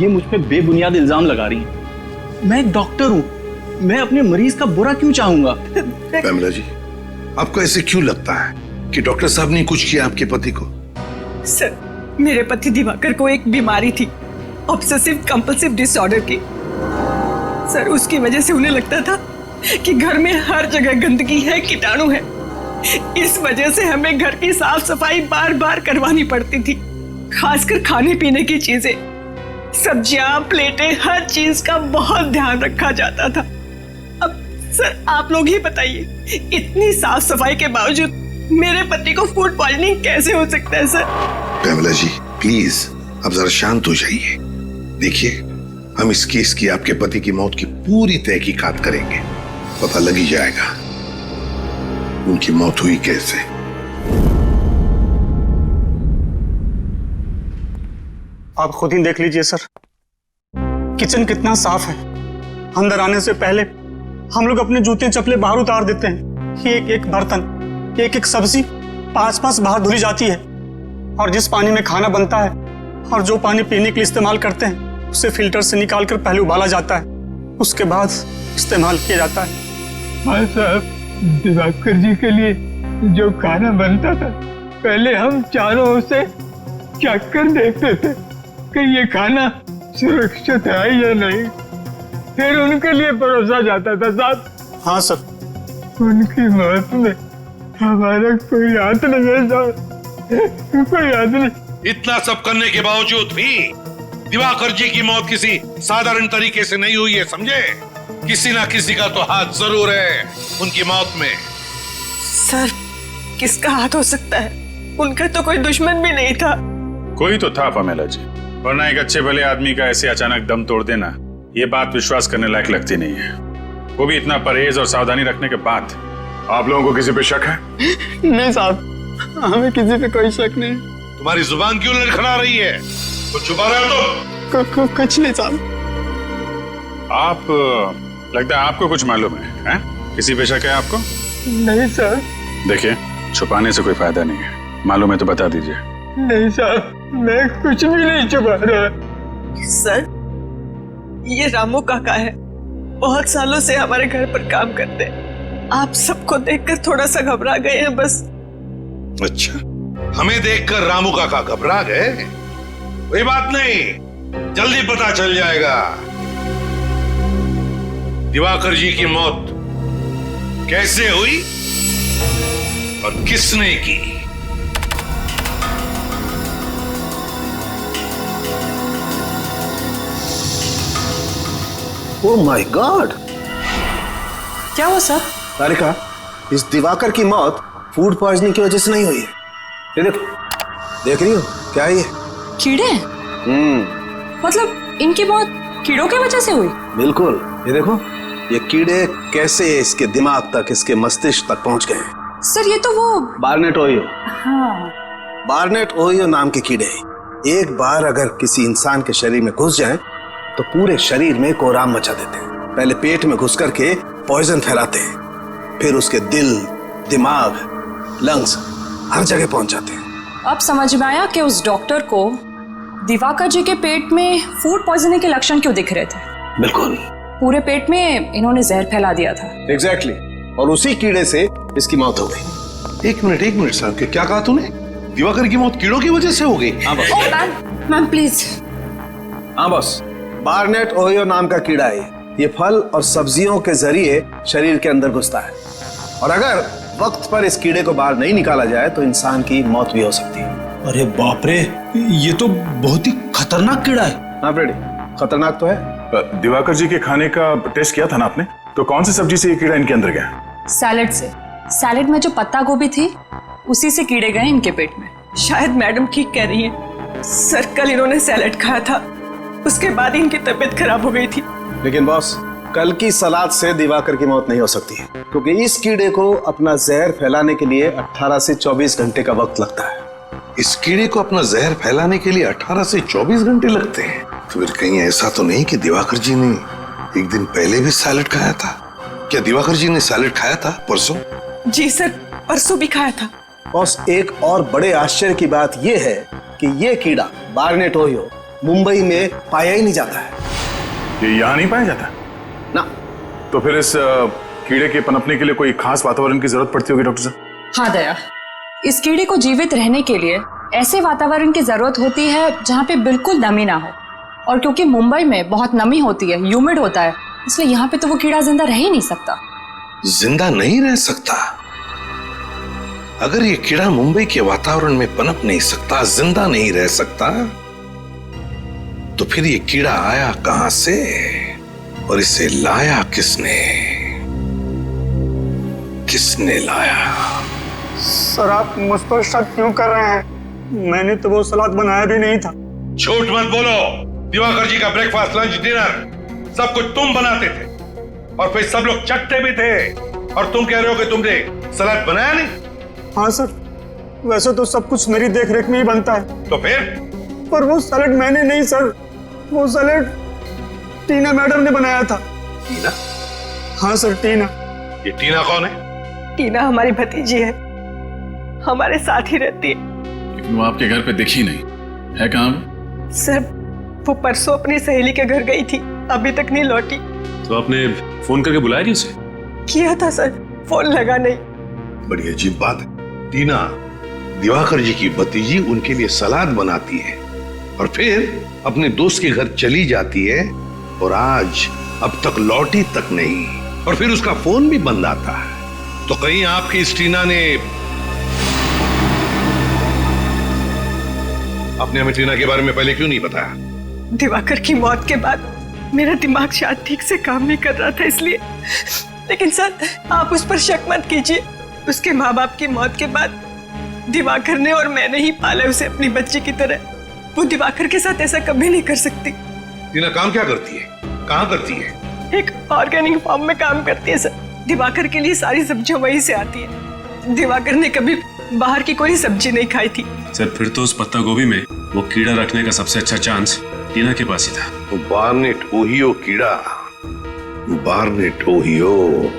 ये मुझ पे बेबुनियाद इल्जाम लगा रही है। मैं एक डॉक्टर हूँ, मैं अपने मरीज का बुरा क्यों चाहूंगा? पैमेला जी, आपको ऐसे क्यों लगता है कि डॉक्टर साहब ने कुछ किया आपके पति को? सर, मेरे पति दिवाकर को एक बीमारी थी, ऑब्सेसिव कंपल्सिव डिसऑर्डर की। सर, उसकी वजह से उन्हें लगता था कि घर में हर जगह गंदगी है, कीटाणु है। इस वजह से हमें घर की साफ सफाई बार बार करवानी पड़ती थी, खासकर खाने पीने की चीजें, सब्जियां, प्लेटें, हर चीज का बहुत ध्यान रखा जाता था। अब सर आप लोग ही बताइए, इतनी साफ सफाई के बावजूद मेरे पति को फूड पॉइजनिंग कैसे हो सकता है? सर पैमेला जी, प्लीज अब जरा शांत हो जाइए। देखिए, हम इस केस की आपके पति की मौत की पूरी तहकीकात करेंगे, पता लग ही जाएगा उनकी मौत हुई कैसे। आप खुद ही देख लीजिए सर, किचन कितना साफ है। अंदर आने से पहले हम लोग अपने जूते चप्पलें बाहर उतार देते हैं। एक एक बर्तन, एक एक सब्जी 5-5 बाहर धुली जाती है। और जिस पानी में खाना बनता है और जो पानी पीने के लिए इस्तेमाल करते हैं, उसे फिल्टर से निकाल कर पहले उबाला जाता है, उसके बाद इस्तेमाल किया जाता है। हाँ साहब, दिवाकर जी के लिए जो खाना बनता था, पहले हम चारों ओर से चख कर देखते थे कि ये खाना सुरक्षित है या नहीं, फिर उनके लिए परोसा जाता था साहब। हाँ सर। उनकी मौत में हमारा कोई हाथ नहीं है साहब, कोई हाथ नहीं। इतना सब करने के बावजूद भी दिवाकर जी की मौत किसी साधारण तरीके से नहीं हुई है, समझे? किसी ना किसी का तो हाथ जरूर है उनकी मौत में। सर, किसका हाथ हो सकता है? उनका तो कोई दुश्मन भी नहीं था। कोई तो था पैमेला जी, वरना एक अच्छे भले आदमी का ऐसे अचानक दम तोड़ देना, ये बात विश्वास करने लायक लगती नहीं है, वो भी इतना परहेज और सावधानी रखने के बाद। आप लोगों को किसी पे शक है? नहीं साहब, हमें किसी पे कोई शक नहीं। तुम्हारी जुबान क्यों लड़खड़ा रही है? कुछ छुपा रहे हो तुम? कुछ नहीं साहब। आप लगता है आपको कुछ मालूम है? किसी पे शक है आपको? नहीं सर। देखिए, छुपाने से कोई फायदा नहीं है, मालूम है तो बता दीजिए। नहीं साहब, मैं कुछ भी नहीं छुपा रहा। सर, ये रामू काका है, बहुत सालों से हमारे घर पर काम करते हैं। आप सबको देखकर थोड़ा सा घबरा गए हैं बस। अच्छा, हमें देखकर रामू काका घबरा गए? कोई बात नहीं, जल्दी पता चल जाएगा दिवाकर जी की मौत कैसे हुई और किसने की। Oh my God! क्या हुआ सर? तारिका, इस दिवाकर की मौत फूड पॉइजनिंग की वजह से नहीं हुई है। ये देखो, देख रही हो क्या है ये? कीड़े? मतलब इनकी मौत कीड़ों की वजह से हुई? बिल्कुल। ये देखो, ये कीड़े कैसे इसके दिमाग तक, इसके मस्तिष्क तक पहुंच गए हैं। सर, ये तो वो बार्नेट ओहियो। हाँ। बार्नेट ओहियो नाम के कीड़े एक बार अगर किसी इंसान के शरीर में घुस जाएं, तो पूरे शरीर में कोहराम मचा देते हैं। पहले पेट में घुस करके पॉइजन फैलाते हैं, फिर उसके दिल, दिमाग, लंग्स हर जगह पहुंच जाते हैं। अब समझ में आया कि उस डॉक्टर को दिवाकर जी के पेट में फूड पॉइजनिंग के लक्षण क्यों दिख रहे थे। बिल्कुल, पूरे पेट में इन्होंने जहर फैला दिया था। एग्जैक्टली। और उसी कीड़े से इसकी मौत हो गई। एक मिनट साहब, क्या कहा तूने? दिवाकर की मौत कीड़ों की वजह से हो गई? हाँ बॉस। Ma'am please. हाँ बॉस, बार्नेट ओहियो नाम का कीड़ा है। ये फल और सब्जियों के जरिए शरीर के अंदर घुसता है, और अगर वक्त पर इस कीड़े को बाहर नहीं निकाला जाए तो इंसान की मौत भी हो सकती है। अरे बाप रे, ये तो बहुत ही खतरनाक कीड़ा है। हाँ फ्रेडी, खतरनाक तो है। दिवाकर जी के खाने का टेस्ट किया था ना आपने? तो कौन सी सब्जी से ये कीड़ा इनके अंदर गया? सैलेड से। सैलेड में जो पत्ता गोभी थी, उसी से कीड़े गए इनके पेट में। शायद मैडम ठीक कह रही हैं। सर, कल इन्होंने सैलेड खाया था, उसके बाद इनकी तबीयत खराब हो गई थी। लेकिन बॉस, कल की सलाद से दिवाकर की मौत नहीं हो सकती है, क्योंकि इस कीड़े को अपना जहर फैलाने के लिए 18 से 24 घंटे का वक्त लगता है। इस कीड़े को अपना जहर फैलाने के लिए 18 से 24 घंटे लगते हैं? तो फिर कहीं ऐसा तो नहीं कि दिवाकर जी ने एक दिन पहले भी सैलेड खाया था? क्या दिवाकर जी ने सैलेड खाया था परसों? जी सर, परसों भी खाया था। बॉस, एक और बड़े आश्चर्य की बात यह है कि ये कीड़ा बार्नेट ओहियो मुंबई में पाया ही नहीं जाता है। ये यहाँ नहीं पाया जाता ना? तो फिर इस कीड़े के पनपने के लिए कोई खास वातावरण की जरूरत पड़ती होगी डॉक्टर साहब? हाँ दया, इस कीड़े को जीवित रहने के लिए ऐसे वातावरण की जरूरत होती है जहाँ पे बिल्कुल नमी ना हो, और क्योंकि मुंबई में बहुत नमी होती है, ह्यूमिड होता है, इसलिए यहाँ पे तो वो कीड़ा जिंदा रह ही नहीं सकता। जिंदा नहीं रह सकता? अगर ये कीड़ा मुंबई के वातावरण में पनप नहीं सकता, जिंदा नहीं रह सकता, तो फिर ये कीड़ा आया कहां से और इसे लाया किसने? किसने लाया? सर, आप मुझ पर शक क्यों कर रहे हैं? मैंने तो वो सलाद बनाया भी नहीं था। झूठ मत बोलो। दिवाकर जी का ब्रेकफास्ट, लंच, डिनर सब कुछ तुम बनाते थे, और फिर सब लोग चटते भी थे, और तुम कह रहे हो कि तुमने सलाद बनाया नहीं? हाँ सर, वैसे तो सब कुछ मेरी देखरेख में ही बनता है। तो फिर? पर वो सैलेड मैंने नहीं सर, वो सैलेड टीना मैडम ने बनाया था। टीना? हाँ सर, टीना। ये टीना कौन है? टीना हमारी भतीजी है, हमारे साथ ही रहती है। लेकिन वो आपके घर पे दिखी नहीं है। कहाँ? सर, वो परसों अपनी सहेली के घर गई थी, अभी तक नहीं लौटी। तो आपने फोन करके बुलाया नहीं उसे? किया था सर, फोन लगा नहीं। बड़ी अजीब बात है। टीना दिवाकर जी की भतीजी उनके लिए सलाद बनाती है, और फिर अपने दोस्त के घर चली जाती है, और आज अब तक लौटी तक नहीं, और फिर उसका फोन भी बंद आता है। तो कहीं आपकी इस टीना ने अपने हमें टीना के बारे में पहले क्यों नहीं बताया? दिवाकर की मौत के बाद मेरा दिमाग शायद ठीक से काम नहीं कर रहा था, इसलिए। लेकिन सर, आप उस पर शक मत कीजिए। उसके माँ बाप की मौत के बाद दिवाकर ने और मैंने ही पाला उसे अपनी बच्ची की तरह। वो दिवाकर के साथ ऐसा कभी नहीं कर सकती। टीना काम क्या करती है? कहाँ करती है? एक ऑर्गेनिक फार्म में काम करती है सर। दिवाकर के लिए सारी सब्जियां वहीं से आती है। दिवाकर ने कभी बाहर की कोई सब्जी नहीं खाई थी। सर, फिर तो उस पत्ता गोभी में वो कीड़ा रखने का सबसे अच्छा चांस टीना के पास ही था। तो बार्नेट ओहियो कीड़ा, बार्नेट ओहियो,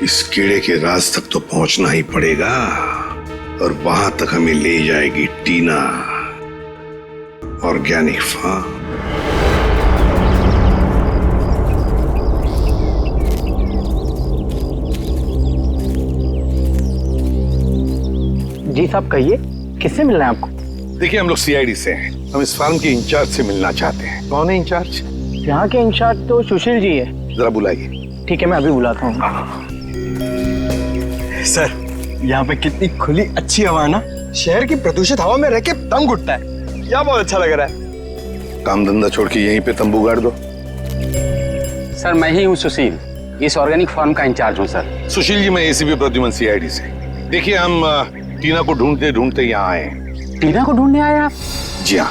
इस कीड़े के राज तक तो पहुंचना ही पड़ेगा, और वहां तक हमें ले जाएगी टीना ऑर्गेनिक फार्म। जी साहब, कहिए, किससे मिलना है आपको? देखिए, हम लोग सीआईडी से हैं। हम इस फार्म के इंचार्ज से मिलना चाहते हैं। कौन है इंचार्ज? यहाँ के इंचार्ज तो सुशील जी है। जरा बुलाइए। ठीक है, मैं अभी बुलाता हूँ। सर, यहाँ पे कितनी खुली अच्छी हवा है ना। शहर की प्रदूषित हवा में रह के दम घुटता है। यहाँ बहुत अच्छा लग रहा है। काम धंधा छोड़ के यहीं पे तंबू गाड़ दो। सर, मैं ही हूँ सुशील, इस ऑर्गेनिक फार्म का इंचार्ज हूँ सर। सुशील जी, मैं एसीपी प्रद्युमन सीआईडी से। देखिए, हम टीना को ढूंढते ढूंढते यहाँ आए हैं। टीना को ढूंढने आए आप? जी हाँ।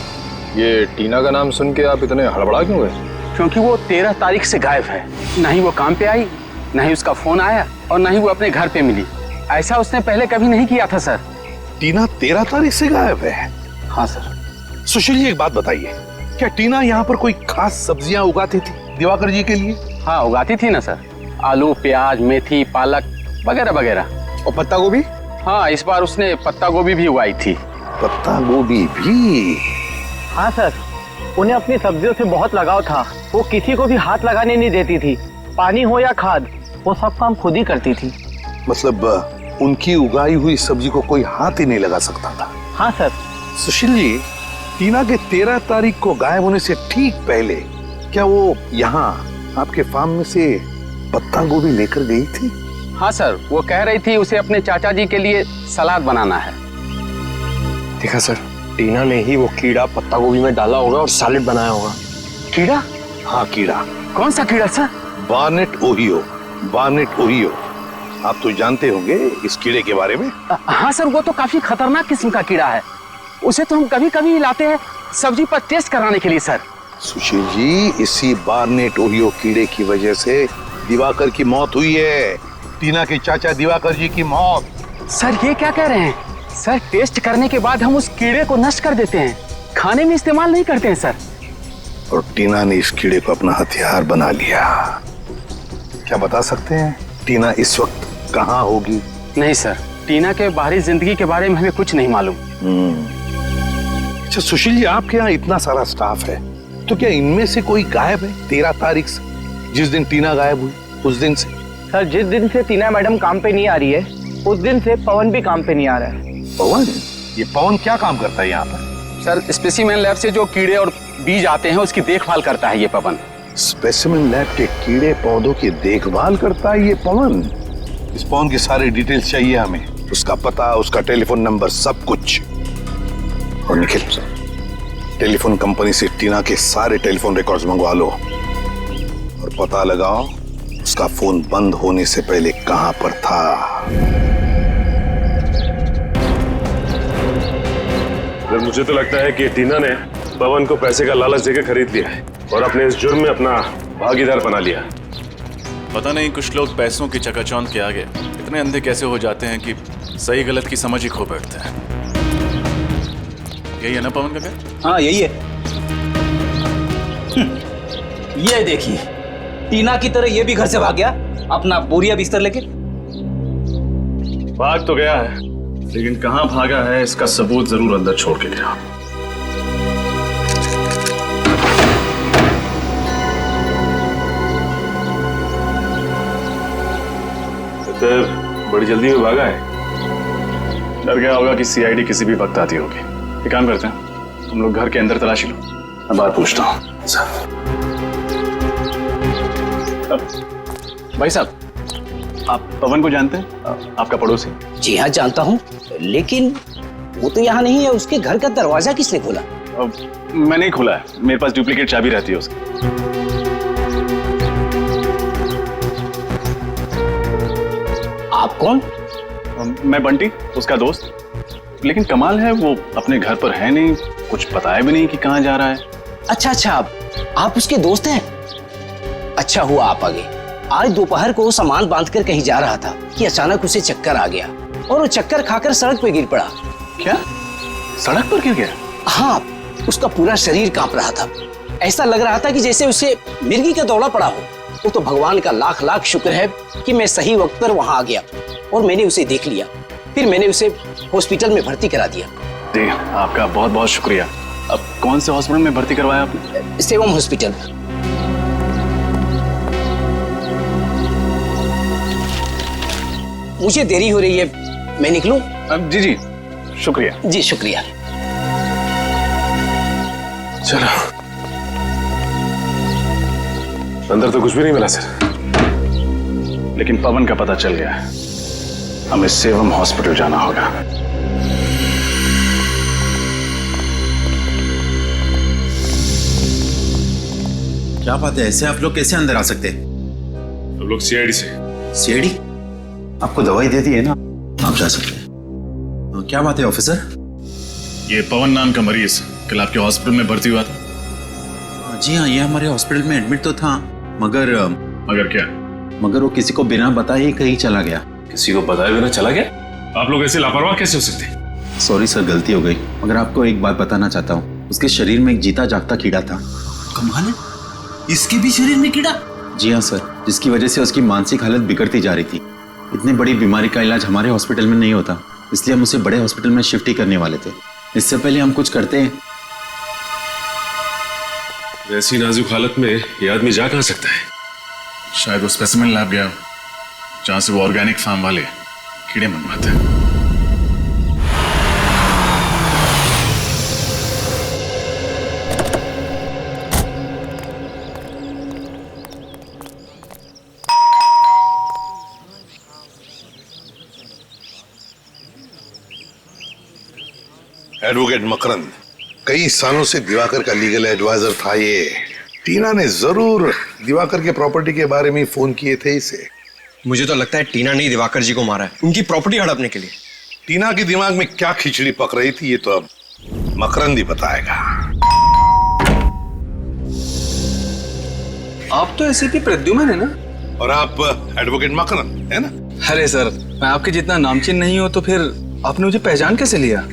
ये टीना का नाम सुन के आप इतने हड़बड़ा क्यों गए? क्योंकि वो 13 तारीख से गायब है। न ही वो काम पे आई, न ही उसका फोन आया, और न ही वो अपने घर पे मिली। ऐसा उसने पहले कभी नहीं किया था सर। टीना 13 तारीख से गायब है? हाँ सर। सुशील जी, एक बात बताइए, क्या टीना यहाँ पर कोई खास सब्जियां उगाती थी दिवाकर जी के लिए? हाँ, उगाती थी ना सर, आलू, प्याज, मेथी, पालक वगैरह वगैरह। और पत्ता गोभी? हाँ, इस बार उसने पत्ता गोभी भी उगाई थी। पत्ता गोभी भी? हाँ सर, उन्हें अपनी सब्जियों से बहुत लगाव था। वो किसी को भी हाथ लगाने नहीं देती थी। पानी हो या खाद, वो सब काम खुद ही करती थी। मतलब उनकी उगाई हुई सब्जी को कोई हाथ ही नहीं लगा सकता था? हाँ सर। सुशील जी, टीना के 13 तारीख को गायब होने से ठीक पहले क्या वो यहाँ आपके फार्म में से पत्ता गोभी लेकर गई थी? हाँ सर, वो कह रही थी उसे अपने चाचा जी के लिए सलाद बनाना है। देखा सर, टीना ने ही वो कीड़ा पत्ता गोभी में डाला होगा और सैलेड बनाया होगा। कीड़ा? हाँ, कीड़ा। कौन सा कीड़ा sir? Barnett Ohio. Barnett Ohio, आप तो जानते होंगे इस कीड़े के बारे में। हाँ सर, वो तो काफी खतरनाक किस्म का कीड़ा है। उसे तो हम कभी कभी लाते हैं सब्जी पर टेस्ट कराने के लिए सर। सुशील जी, इसी बार्नेट ओहियो कीड़े की वजह से दिवाकर की मौत हुई है। टीना के चाचा दिवाकर जी की मौत। सर ये क्या कह रहे हैं? सर टेस्ट करने के बाद हम उस कीड़े को नष्ट कर देते हैं, खाने में इस्तेमाल नहीं करते हैं सर। और टीना ने इस कीड़े को अपना हथियार बना लिया। क्या बता सकते हैं टीना इस वक्त कहाँ होगी? नहीं सर, टीना के बाहरी जिंदगी के बारे में हमें कुछ नहीं मालूम। अच्छा सुशील जी, आपके यहाँ इतना सारा स्टाफ है, तो क्या इनमें से कोई गायब है 13 तारीख से, जिस दिन टीना गायब हुई उस दिन से? सर जिस दिन से टीना मैडम काम पे नहीं आ रही है उस दिन से पवन भी काम पे नहीं आ रहा है। पवन? ये पवन क्या काम करता है यहाँ पर? सर स्पेसिमेन लैब से जो कीड़े और बीज आते हैं उसकी देखभाल करता है ये पवन। स्पेसिमेन लैब के कीड़े पौधों की देखभाल करता है ये पवन? इस पवन की सारी डिटेल्स चाहिए हमें, उसका पता, उसका टेलीफोन नंबर, सब कुछ। और निखिल, टेलीफोन कंपनी से टीना के सारे टेलीफोन रिकॉर्ड्स मंगवा लो और पता लगाओ उसका फोन बंद होने से पहले कहां पर था। मुझे तो लगता है कि टीना ने पवन को पैसे का लालच देकर खरीद लिया है और अपने इस जुर्म में अपना भागीदार बना लिया। पता नहीं कुछ लोग पैसों की चकाचौंध के आगे इतने अंधे कैसे हो जाते हैं कि सही गलत की समझ ही खो बैठते हैं। यही है ना पवन का क्या? हाँ यही है। ये देखिए, टीना की तरह ये भी घर से भाग गया अपना बोरिया बिस्तर लेके। भाग तो गया है, लेकिन कहां भागा है इसका सबूत जरूर अंदर छोड़ के गया। तो बड़ी जल्दी में भागा है। डर गया होगा कि सीआईडी किसी भी वक्त आती होगी। एक काम करते हैं, तुम लोग घर के अंदर तलाशी लो, मैं बात पूछता हूँ। भाई साहब, आप पवन को जानते हैं? आपका पड़ोसी? जी हाँ जानता हूँ, लेकिन वो तो यहाँ नहीं है। उसके घर का दरवाजा किसने खोला? मैं नहीं खोला है, मेरे पास डुप्लीकेट चाबी रहती है उसकी। आप कौन? मैं बंटी, उसका दोस्त। लेकिन कमाल है वो अपने घर पर है नहीं, कुछ बताया भी नहीं कि कहाँ जा रहा है। अच्छा, आप उसके दोस्त हैं? अच्छा हुआ आप आ गए। आज दोपहर को सामान बांधकर कहीं जा रहा था कि अचानक उसे चक्कर आ गया और वो चक्कर खाकर सड़क पे गिर पड़ा। क्या? सड़क पर गिर गया? हाँ, उसका पूरा शरीर कांप रहा था। ऐसा लग रहा था कि जैसे उसे मिर्गी का दौरा पड़ा हो। वो तो भगवान का लाख लाख शुक्र है कि मैं सही वक्त पर वहां आ गया और मैंने उसे देख लिया। फिर मैंने उसे हॉस्पिटल में भर्ती करा दिया। जी, आपका बहुत बहुत शुक्रिया। अब कौन से हॉस्पिटल में भर्ती करवाया आपने? सेवम हॉस्पिटल। मुझे देरी हो रही है, मैं निकलूं? जी शुक्रिया। जी शुक्रिया। चलो, अंदर तो कुछ भी नहीं मिला सर, लेकिन पवन का पता चल गया है। हमें सेवम हॉस्पिटल जाना होगा। क्या बात है, ऐसे आप लोग कैसे अंदर आ सकते हैं? हम लोग सीआईडी से। सीआईडी? आपको दवाई दे दी है ना, आप जा सकते हैं। क्या बात है ऑफिसर? ये पवन नाम का मरीज कल आपके हॉस्पिटल में भर्ती हुआ था? जी हाँ, ये हमारे हॉस्पिटल में एडमिट तो था, मगर क्या? मगर वो किसी को बिना बताए ही कहीं चला गया। किसी को बताए बिना चला गया? आप लोग ऐसे लापरवाह कैसे हो सकते? सॉरी सर, गलती हो गई। मगर आपको एक बात बताना चाहता हूँ, उसके शरीर में एक जीता जागता कीड़ा था। कमाल है, इसके भी शरीर में कीड़ा? जी हाँ सर, जिसकी वजह से उसकी मानसिक हालत बिगड़ती जा रही थी। इतनी बड़ी बीमारी का इलाज हमारे हॉस्पिटल में नहीं होता, इसलिए हम उसे बड़े हॉस्पिटल में शिफ्ट ही करने वाले थे। इससे पहले हम कुछ करते हैं। वैसी नाजुक हालत में ये आदमी जा कहाँ सकता है? शायद वो स्पेसिमेन लैब गया, जहां से वो ऑर्गेनिक फार्म वाले कीड़े मंगवाते हैं। एडवोकेट मकरंद, कई सालों से दिवाकर का लीगल एडवाइजर था ये। टीना ने जरूर दिवाकर के प्रॉपर्टी के बारे में फोन किए थे इसे। मुझे तो लगता है टीना ने दिवाकर जी को मारा है, उनकी प्रॉपर्टी हड़पने के लिए। टीना के दिमाग में क्या खिचड़ी पक रही थी ये तो अब मकरंद ही बताएगा। आप तो एसीपी प्रद्युमन है ना? और आप एडवोकेट मकरन है ना? अरे सर, मैं आपके जितना नामचीन नहीं हूं तो फिर आपने मुझे पहचान कैसे लिया?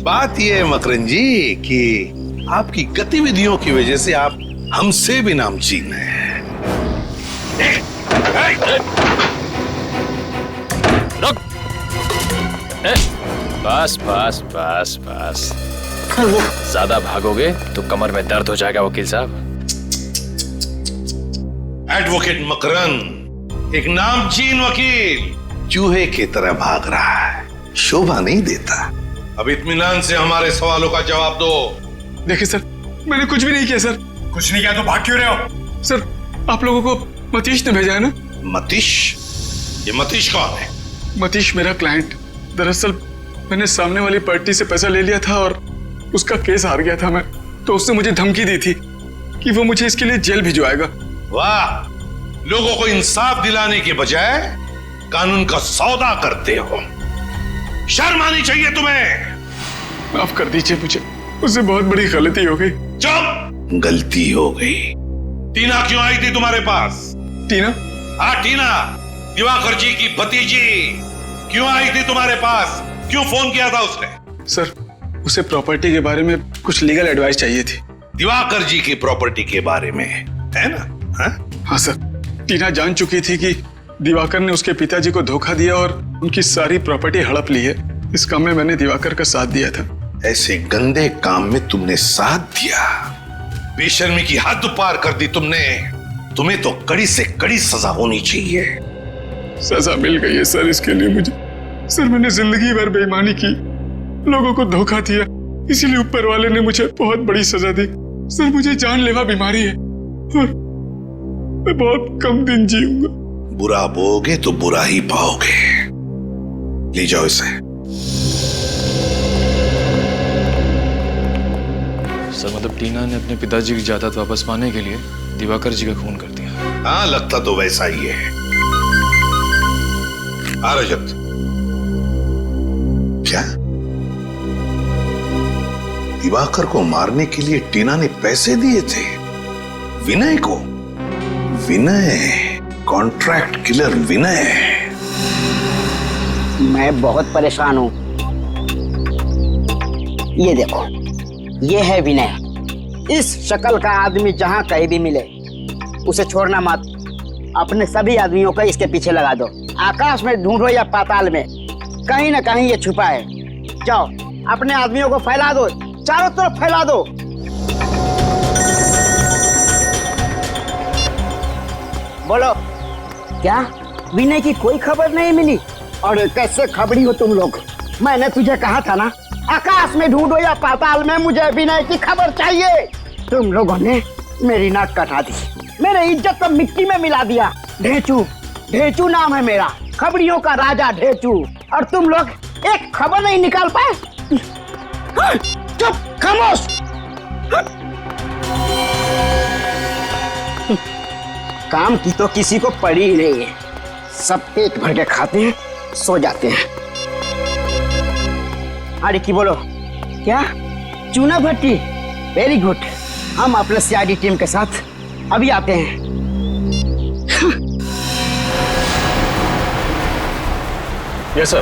बात यह है मकरन जी कि आपकी गतिविधियों की वजह से आप हमसे भी नामचीन हैं। रुक! बस बस बस बस, ज्यादा भागोगे तो कमर में दर्द हो जाएगा वकील साहब। एडवोकेट मकरन, एक नामचीन वकील चूहे की तरह भाग रहा है, शोभा नहीं देता। अब इत्मीनान से हमारे सवालों का जवाब दो। देखिए सर, मैंने कुछ भी नहीं किया सर। कुछ नहीं किया तो भाग क्यों रहे हो? सर, आप लोगों को मतीश ने भेजा है ना? मतीश? ये मतीश कौन है? मतीश मेरा क्लाइंट। दरअसल मैंने सामने वाली पार्टी से पैसा ले लिया था और उसका केस हार गया था मैं, तो उसने मुझे धमकी दी थी कि वो मुझे इसके लिए जेल भिजवाएगा। वाह, लोगों को इंसाफ दिलाने के बजाय कानून का सौदा करते हो। शर्म आनी चाहिए तुम्हें। माफ कर दीजिए मुझे, उससे बहुत बड़ी गलती हो गई। चुप! गलती हो गई। टीना क्यों आई थी तुम्हारे पास? टीना? हाँ, टीना, दिवाकर जी की भतीजी क्यों आई थी तुम्हारे पास? क्यों फोन किया था उसने? सर, उसे प्रॉपर्टी के बारे में कुछ लीगल एडवाइस चाहिए थी। दिवाकर जी की प्रॉपर्टी के बारे में, है ना? हाँ सर, टीना जान चुकी थी कि दिवाकर ने उसके पिताजी को धोखा दिया और उनकी सारी प्रॉपर्टी हड़प ली है। इस काम में मैंने दिवाकर का साथ दिया था। ऐसे गंदे काम में तुमने साथ दिया? बेशर्मी की हद पार कर दी तुमने। तुम्हें तो कड़ी से कड़ी सजा होनी चाहिए। सजा मिल गई है सर इसके लिए मुझे। सर, मैंने जिंदगी भर बेईमानी की, लोगों को धोखा दिया, इसीलिए ऊपर वाले ने मुझे बहुत बड़ी सजा दी। सर, मुझे जानलेवा बीमारी है और मैं बहुत कम दिन जीऊंगा। बुरा बोगे तो बुरा ही पाओगे। ले जाओ इसे। सर, मतलब टीना ने अपने पिताजी की जायदाद वापस पाने के लिए दिवाकर जी का खून कर दिया। हाँ, लगता तो वैसा ही है। आ रजत, क्या दिवाकर को मारने के लिए टीना ने पैसे दिए थे विनय को? विनय, कॉन्ट्रैक्ट किलर विनय। मैं बहुत परेशान हूं। ये देखो, ये है विनय। इस शक्ल का आदमी जहां कहीं भी मिले उसे छोड़ना मत। अपने सभी आदमियों को इसके पीछे लगा दो। आकाश में ढूंढो या पाताल में, कहीं ना कहीं ये छुपा है। जाओ, अपने आदमियों को फैला दो, चारों तरफ फैला दो। बोलो, क्या विनय की कोई खबर नहीं मिली? और कैसे खबरी हो तुम लोग? मैंने तुझे कहा था ना, आकाश में ढूंढो या पाताल में, मुझे विनय की खबर चाहिए। तुम लोगों ने मेरी नाक कटा दी, मेरे इज्जत को मिट्टी में मिला दिया। ढेंचू, ढेंचू नाम है मेरा, खबरियों का राजा ढेंचू। और तुम लोग एक खबर नहीं निकाल पाए। चुप, खामोश। काम की तो किसी को पड़ी ही नहीं है। सब पेट भर के खाते हैं, सो जाते हैं। अरे की बोलो, क्या चूना भट्टी? Very good. हम अपने सीआईडी टीम के साथ अभी आते हैं। Yes sir.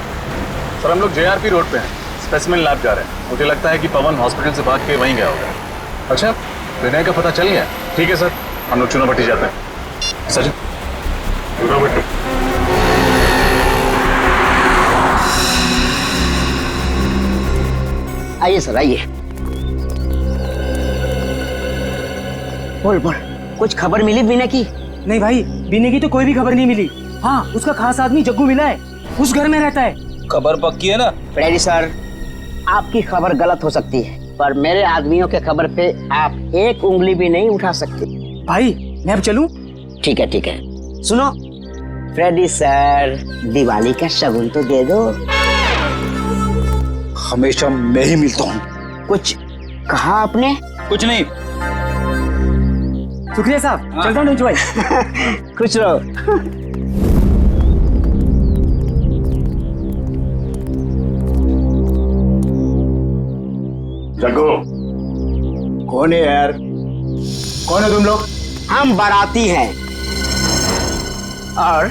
सर, हम लोग जेआरपी रोड पे हैं, स्पेसिमेन लैब जा रहे हैं। मुझे लगता है कि पवन हॉस्पिटल से भाग के वहीं गया होगा। अच्छा, विनय का पता चल गया? ठीक है सर, हम लोग चूना भट्टी जाते हैं। सर, चूना भट्टी। आइए सर, आइए। बोल बोल, कुछ खबर मिली विनय की? नहीं भाई, विनय की तो कोई भी खबर नहीं मिली। हाँ, उसका खास आदमी जग्गू मिला है, उस घर में रहता है। खबर पक्की है ना? फ्रेडी सर, आपकी खबर गलत हो सकती है, पर मेरे आदमियों के खबर पे आप एक उंगली भी नहीं उठा सकते। भाई, मैं अब चलूं? ठीक है ठीक है। सुनो फ्रेडी सर, दिवाली का शगुन तो दे दो। हमेशा मैं ही मिलता हूँ। कुछ कहा आपने? कुछ नहीं। शुक्रिया साहब, चलता हूँ भाई। खुश रहो। जग्गू। कौन है यार? कौन हो तुम लोग? हम बाराती हैं और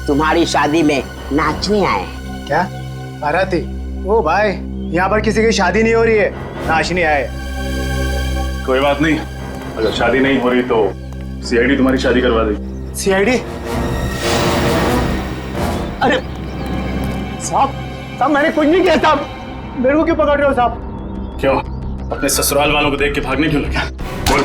तुम्हारी शादी में नाचने आए हैं। क्या बाराती? ओ भाई, यहाँ पर किसी की शादी नहीं हो रही है, नाचने आए। कोई बात नहीं, अगर शादी नहीं हो रही तो सीआईडी तुम्हारी शादी करवा देगी। सीआईडी? अरे साहब, साहब मैंने कुछ नहीं किया साहब, मेरे को क्यों पकड़ रहे हो साहब? क्यों, अपने ससुराल वालों को देख के भागने क्यों लगा? बोल,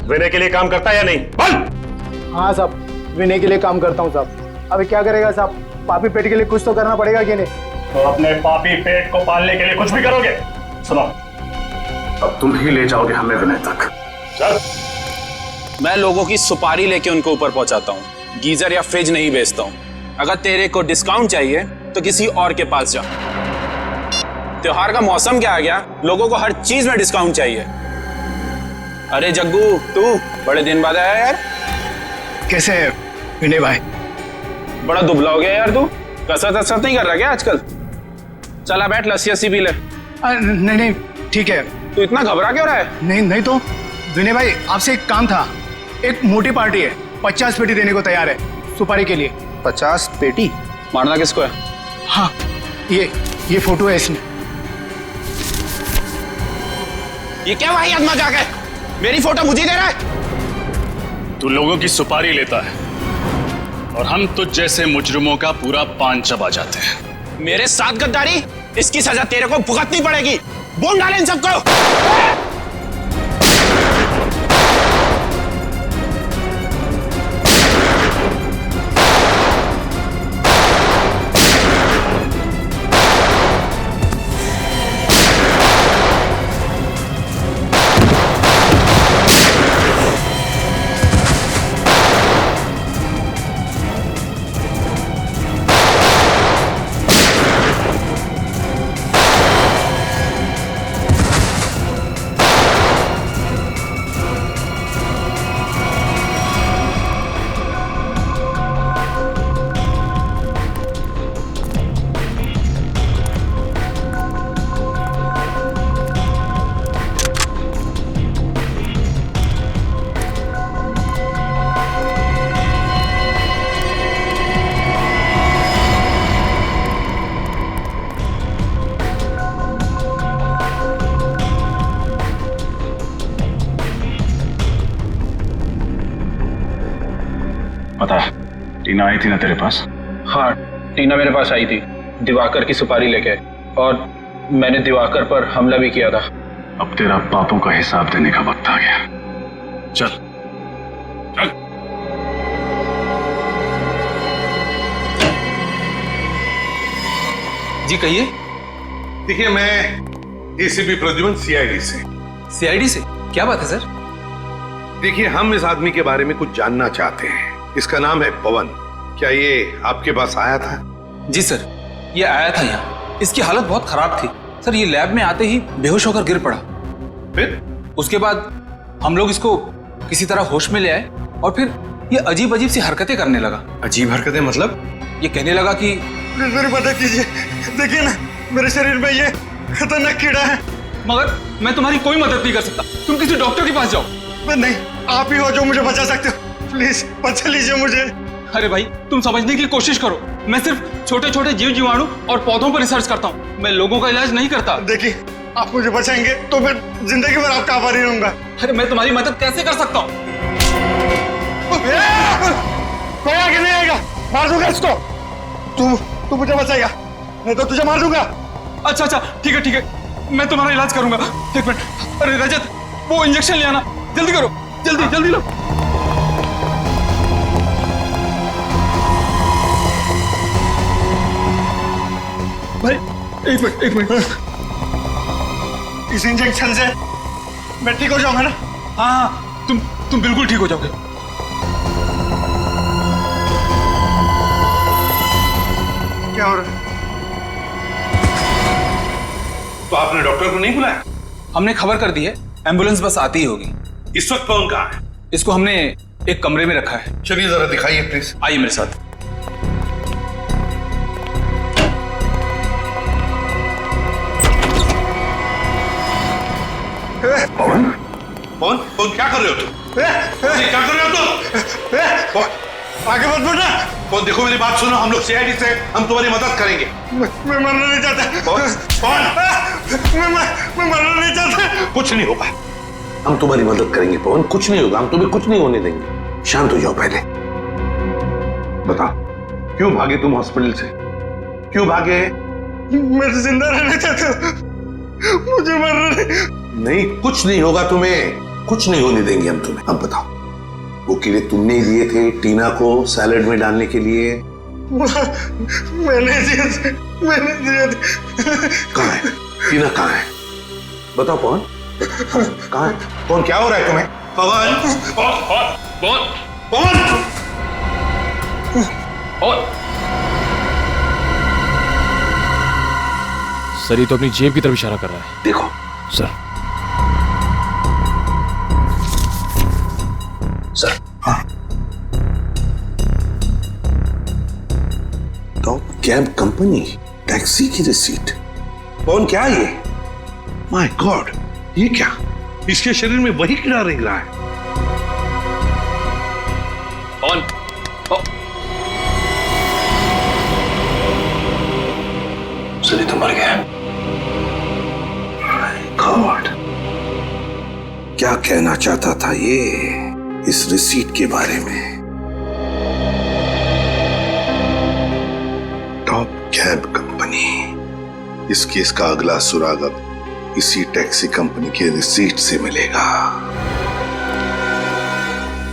विनय के लिए काम करता है या नहीं? बोल। हाँ साहब, विनय के लिए काम करता हूँ साहब। अभी क्या करेगा साहब, पापी पेट के लिए कुछ तो करना पड़ेगा कि नहीं? तो अपने पापी पेट को पालने के लिए कुछ भी करोगे? सुनो, अब तुम ही ले जाओगे हमें विनय तक। चल। मैं लोगों की सुपारी लेके उनके ऊपर पहुंचाता हूँ, गीजर या फ्रिज नहीं बेचता हूँ। अगर तेरे को डिस्काउंट चाहिए तो किसी और के पास जा। त्योहार का मौसम क्या आ गया, लोगों को हर चीज में डिस्काउंट चाहिए। अरे जग्गू, तू बड़े दिन बाद आया यार। कैसे है विनय भाई? बड़ा दुबला हो गया यार तू, कसरत नहीं कर रहा क्या आजकल? चला बैठ, लस्सी पी ले। नहीं नहीं ठीक है। तू इतना घबरा क्यों रहा है? नहीं नहीं तो विनय भाई, आपसे एक काम था। एक मोटी पार्टी है, 50 पेटी देने को तैयार है सुपारी के लिए। 50 पेटी? मारना किसको है? हाँ, ये फोटो है इसमें। ये क्या भाई मजाक है? मेरी फोटो मुझे दे रहा है? तू लोगों की सुपारी लेता है और हम तुझ जैसे मुजरिमों का पूरा पान चबा जाते हैं। मेरे साथ गद्दारी, इसकी सजा तेरे को भुगतनी पड़ेगी। बोल डाले इन सबको। पता है, टीना आई थी ना तेरे पास? हाँ, टीना मेरे पास आई थी दिवाकर की सुपारी लेके, और मैंने दिवाकर पर हमला भी किया था। अब तेरा पापों का हिसाब देने का वक्त आ गया। चल चल। जी कहिए। देखिए, मैं एसीपी प्रद्युमन, सीआईडी से। सीआईडी से? क्या बात है सर? देखिए, हम इस आदमी के बारे में कुछ जानना चाहते हैं। इसका नाम है पवन। क्या ये आपके पास आया था? जी सर, ये आया था यहाँ। इसकी हालत बहुत खराब थी सर। ये लैब में आते ही बेहोश होकर गिर पड़ा। फिर उसके बाद हम लोग इसको किसी तरह होश में ले आए, और फिर ये अजीब अजीब सी हरकतें करने लगा। अजीब हरकतें मतलब? ये कहने लगा कि मेरी मदद कीजिए, देखिए ना मेरे शरीर में ये खतरनाक कीड़ा है। मगर मैं तुम्हारी कोई मदद नहीं कर सकता, तुम किसी डॉक्टर के पास जाओ। नहीं, आप ही हो जो मुझे बचा सकते हो। प्लीज बचा लीजिए मुझे। अरे भाई, तुम समझने की कोशिश करो। मैं सिर्फ छोटे छोटे जीव जीवाणु और पौधों पर रिसर्च करता हूँ, मैं लोगों का इलाज नहीं करता। देखिए, आप मुझे बचाएंगे तो मैं जिंदगी भर आपका आभारी रहूंगा। अरे मैं तुम्हारी मदद कैसे कर सकता हूँ? कोई आगे नहीं आएगा, मार दूंगा इसको। तू मुझे बचाएगा, नहीं तो तुझे मार दूंगा। अच्छा अच्छा, ठीक है ठीक है, मैं तुम्हारा इलाज करूंगा। एक मिनट। अरे रजत, वो इंजेक्शन ले आना, जल्दी करो, जल्दी जल्दी लो। भाई एक मिनट। इस इंजेक्शन से मैं ठीक हो जाऊंगा ना? हाँ, तुम बिल्कुल ठीक हो जाओगे। क्या हो रहा है? तो आपने डॉक्टर को नहीं बुलाया? हमने खबर कर दी है, एम्बुलेंस बस आती ही होगी। इस वक्त पवन कहाँ है? इसको हमने एक कमरे में रखा है। चलिए जरा दिखाइए प्लीज। आइए मेरे साथ। पवन, कौन कौन क्या कर रहे हो तुम? क्या कर रहे हो तुम? आगे मत बढ़ना। कौन देखो मेरी बात सुनो, हम लोग सीआईडी से हम तुम्हारी मदद करेंगे। मैं मरना नहीं चाहता। कौन? मैं मरना नहीं चाहता। कुछ नहीं होगा, हम तुम्हारी मदद करेंगे पवन, कुछ नहीं होगा, हम तुम्हें कुछ नहीं होने देंगे। शांत हो जाओ पहले। बताओ क्यों भागे तुम हॉस्पिटल से? क्यों भागे? मैं जिंदा रहना चाहता हूँ, मुझे मरना नहीं। कुछ नहीं होगा तुम्हें, कुछ नहीं होने देंगे हम तुम्हें। अब बताओ वो कीड़े तुमने ही दिए थे टीना को सैलेड में डालने के लिए? मैंने दिए थे। कहाँ है टीना, कहाँ है? बताओ पवन, कहाँ है? कौन क्या हो रहा है तुम्हें? पवन पवन पवन सर ये तो अपनी जेब की तरफ इशारा कर रहा है। देखो सर। सर हाँ, टॉप कैब कंपनी टैक्सी की रिसीट। कौन क्या ये? माय गॉड, ये क्या? इसके शरीर में वही कीड़ा रेंग रहा है। कौन? सनी तो मर गया। माय गॉड, क्या कहना चाहता था ये इस रिसीट के बारे में? टॉप कैब कंपनी, इस केस का अगला सुराग अब इसी टैक्सी कंपनी के रिसीट से मिलेगा।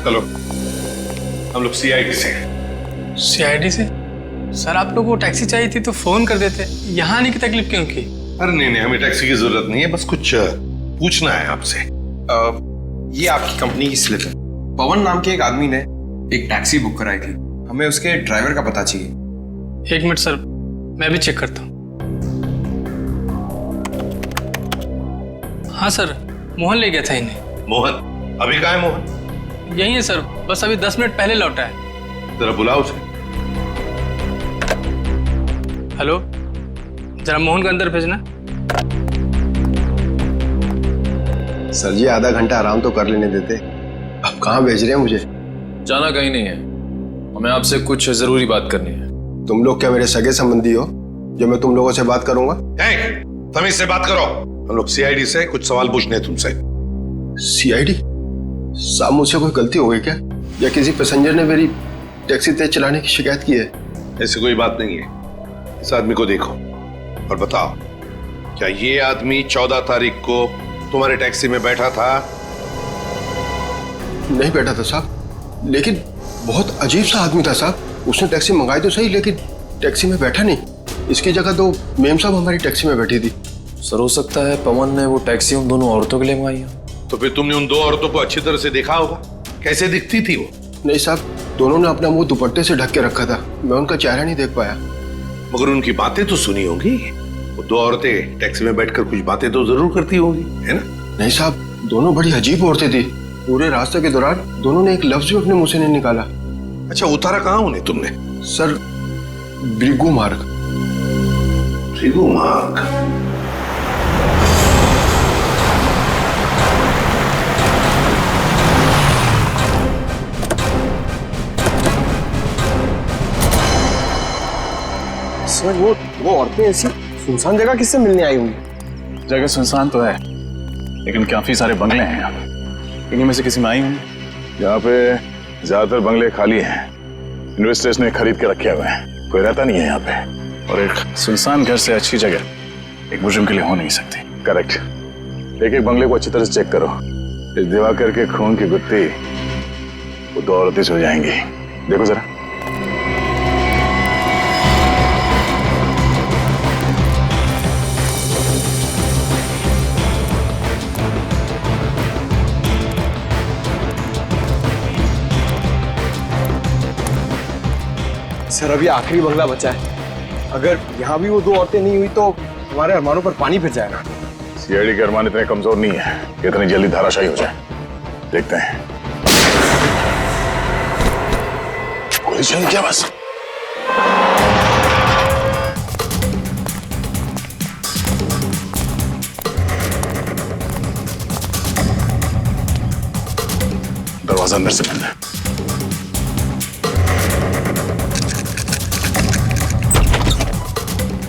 चलो हम लोग सीआईडी से। सीआईडी से? सर आप लोगों को टैक्सी चाहिए थी तो फोन कर देते, यहाँ आने की तकलीफ क्यों की? अरे नहीं नहीं, हमें टैक्सी की जरूरत नहीं है, बस कुछ पूछना है आपसे। ये आपकी कंपनी की स्लिप है। पवन नाम के एक आदमी ने एक टैक्सी बुक कराई थी, हमें उसके ड्राइवर का पता चाहिए। एक मिनट सर, मैं भी चेक करता हूँ। हाँ सर, मोहन ले गया था इन्हें। मोहन? अभी कहाँ है मोहन? यही है सर, बस अभी 10 मिनट पहले लौटा है। जरा बुलाओ उसे। हेलो, जरा मोहन को अंदर भेजना। सर जी आधा घंटा आराम तो कर लेने देते, अब कहाँ भेज रहे हैं मुझे? जाना कहीं नहीं है, हमें आपसे कुछ जरूरी बात करनी है। तुम लोग क्या मेरे सगे संबंधी हो जो मैं तुम लोगों से बात करूंगा? तमीज से बात करो, हम लोग सीआईडी से कुछ सवाल पूछने हैं तुमसे। सीआईडी? साहब मुझसे कोई गलती हो गई क्या, या किसी पैसेंजर ने मेरी टैक्सी तेज चलाने की शिकायत की है? ऐसी कोई बात नहीं है। इस आदमी को देखो और बताओ, क्या ये आदमी 14 तारीख को तुम्हारे टैक्सी में बैठा था? नहीं बैठा था साहब, लेकिन बहुत अजीब सा आदमी था साहब। उसने टैक्सी मंगाई तो सही, लेकिन टैक्सी में बैठा नहीं। इसकी जगह तो मेम साहब हमारी टैक्सी में बैठी थी। सर हो सकता है पवन ने वो टैक्सी उन दोनों औरतों के लिए मंगाई हो। तो फिर तुमने उन दो औरतों को अच्छी तरह से देखा होगा, कैसे दिखती थी वो? नहीं साहब, दोनों ने अपना मुंह दुपट्टे से ढक के रखा था, मैं उनका चेहरा नहीं देख पाया। मगर उनकी बातें तो सुनी होंगी, वो दो औरतें टैक्सी में बैठकर कुछ बातें तो जरूर करती होंगी, है ना? नहीं साहब, दोनों बड़ी अजीब औरतें थी। पूरे रास्ते के दौरान दोनों ने एक लफ्ज भी अपने मुंह से नहीं निकाला। अच्छा, उतारा कहाँ उन्हें तुमने? सर, भृगु मार्ग। भृगु मार्ग? सर वो औरतें ऐसी सुनसान जगह किससे मिलने आई होंगी? जगह सुनसान तो है, लेकिन काफी सारे बंगले हैं यहाँ पे। इन्हीं में से किसी में आई होंगी। यहाँ पे ज्यादातर बंगले खाली हैं, इन्वेस्टर्स ने खरीद के रखे हुए हैं, कोई रहता नहीं है यहाँ पे। और एक सुनसान घर से अच्छी जगह एक मुजरिम के लिए हो नहीं सकती। करेक्ट। एक एक बंगले को अच्छी तरह से चेक करो। इस दिवाकर के खून की गुत्थी वो दो औरतें से हो जाएंगी। देखो जरा। सर अभी आखिरी बंगला बचा है, अगर यहाँ भी वो दो औरतें नहीं हुई तो हमारे अरमानों पर पानी फिर जाएगा। सीआईडी के अरमान इतने कमजोर नहीं है कि इतनी जल्दी धाराशायी हो जाए। देखते हैं। गोली चल क्या बस? दरवाजा अंदर से बंद है।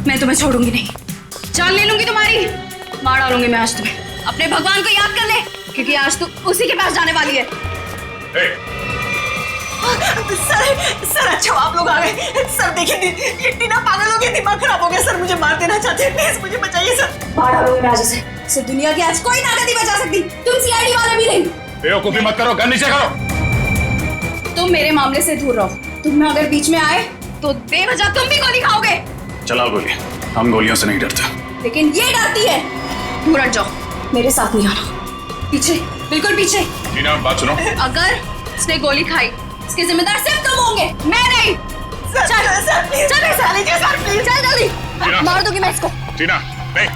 मैं तुम्हें छोड़ूंगी नहीं, जान ले लूंगी तुम्हारी, मार डालूंगी मैं आज तुम्हें। अपने भगवान को याद कर ले, क्योंकि आज तू उसी के पास जाने वाली है। सर अच्छा आप लोग आ गए। सर देखिए ये टीना पागल हो गई, दिमाग खराब हो गया। सर मुझे मार देना चाहते हैं, प्लीज मुझे बचाइए सर। मार डालूंगी मैं आज इसे दुनिया की आज कोई ताकत नहीं बचा सकती, तुम सीआईडी वाले भी नहीं। बेवकूफी मत करो, गन नीचे करो। तुम मेरे मामले से दूर रहो, तुम अगर बीच में आए तो बेवजह तुम भी गोली खाओगे। चलाओ गोली, हम गोलियों से नहीं डरते। लेकिन ये डरती है। दूर हट जाओ, मेरे साथ नहीं आना, पीछे बिल्कुल पीछे। टीना बात सुनो, अगर उसने गोली खाई इसके जिम्मेदार सिर्फ तुम होंगे, मैं नहीं। सर चल जल्दी, मार दूंगी मैं इसको। टीना नहीं,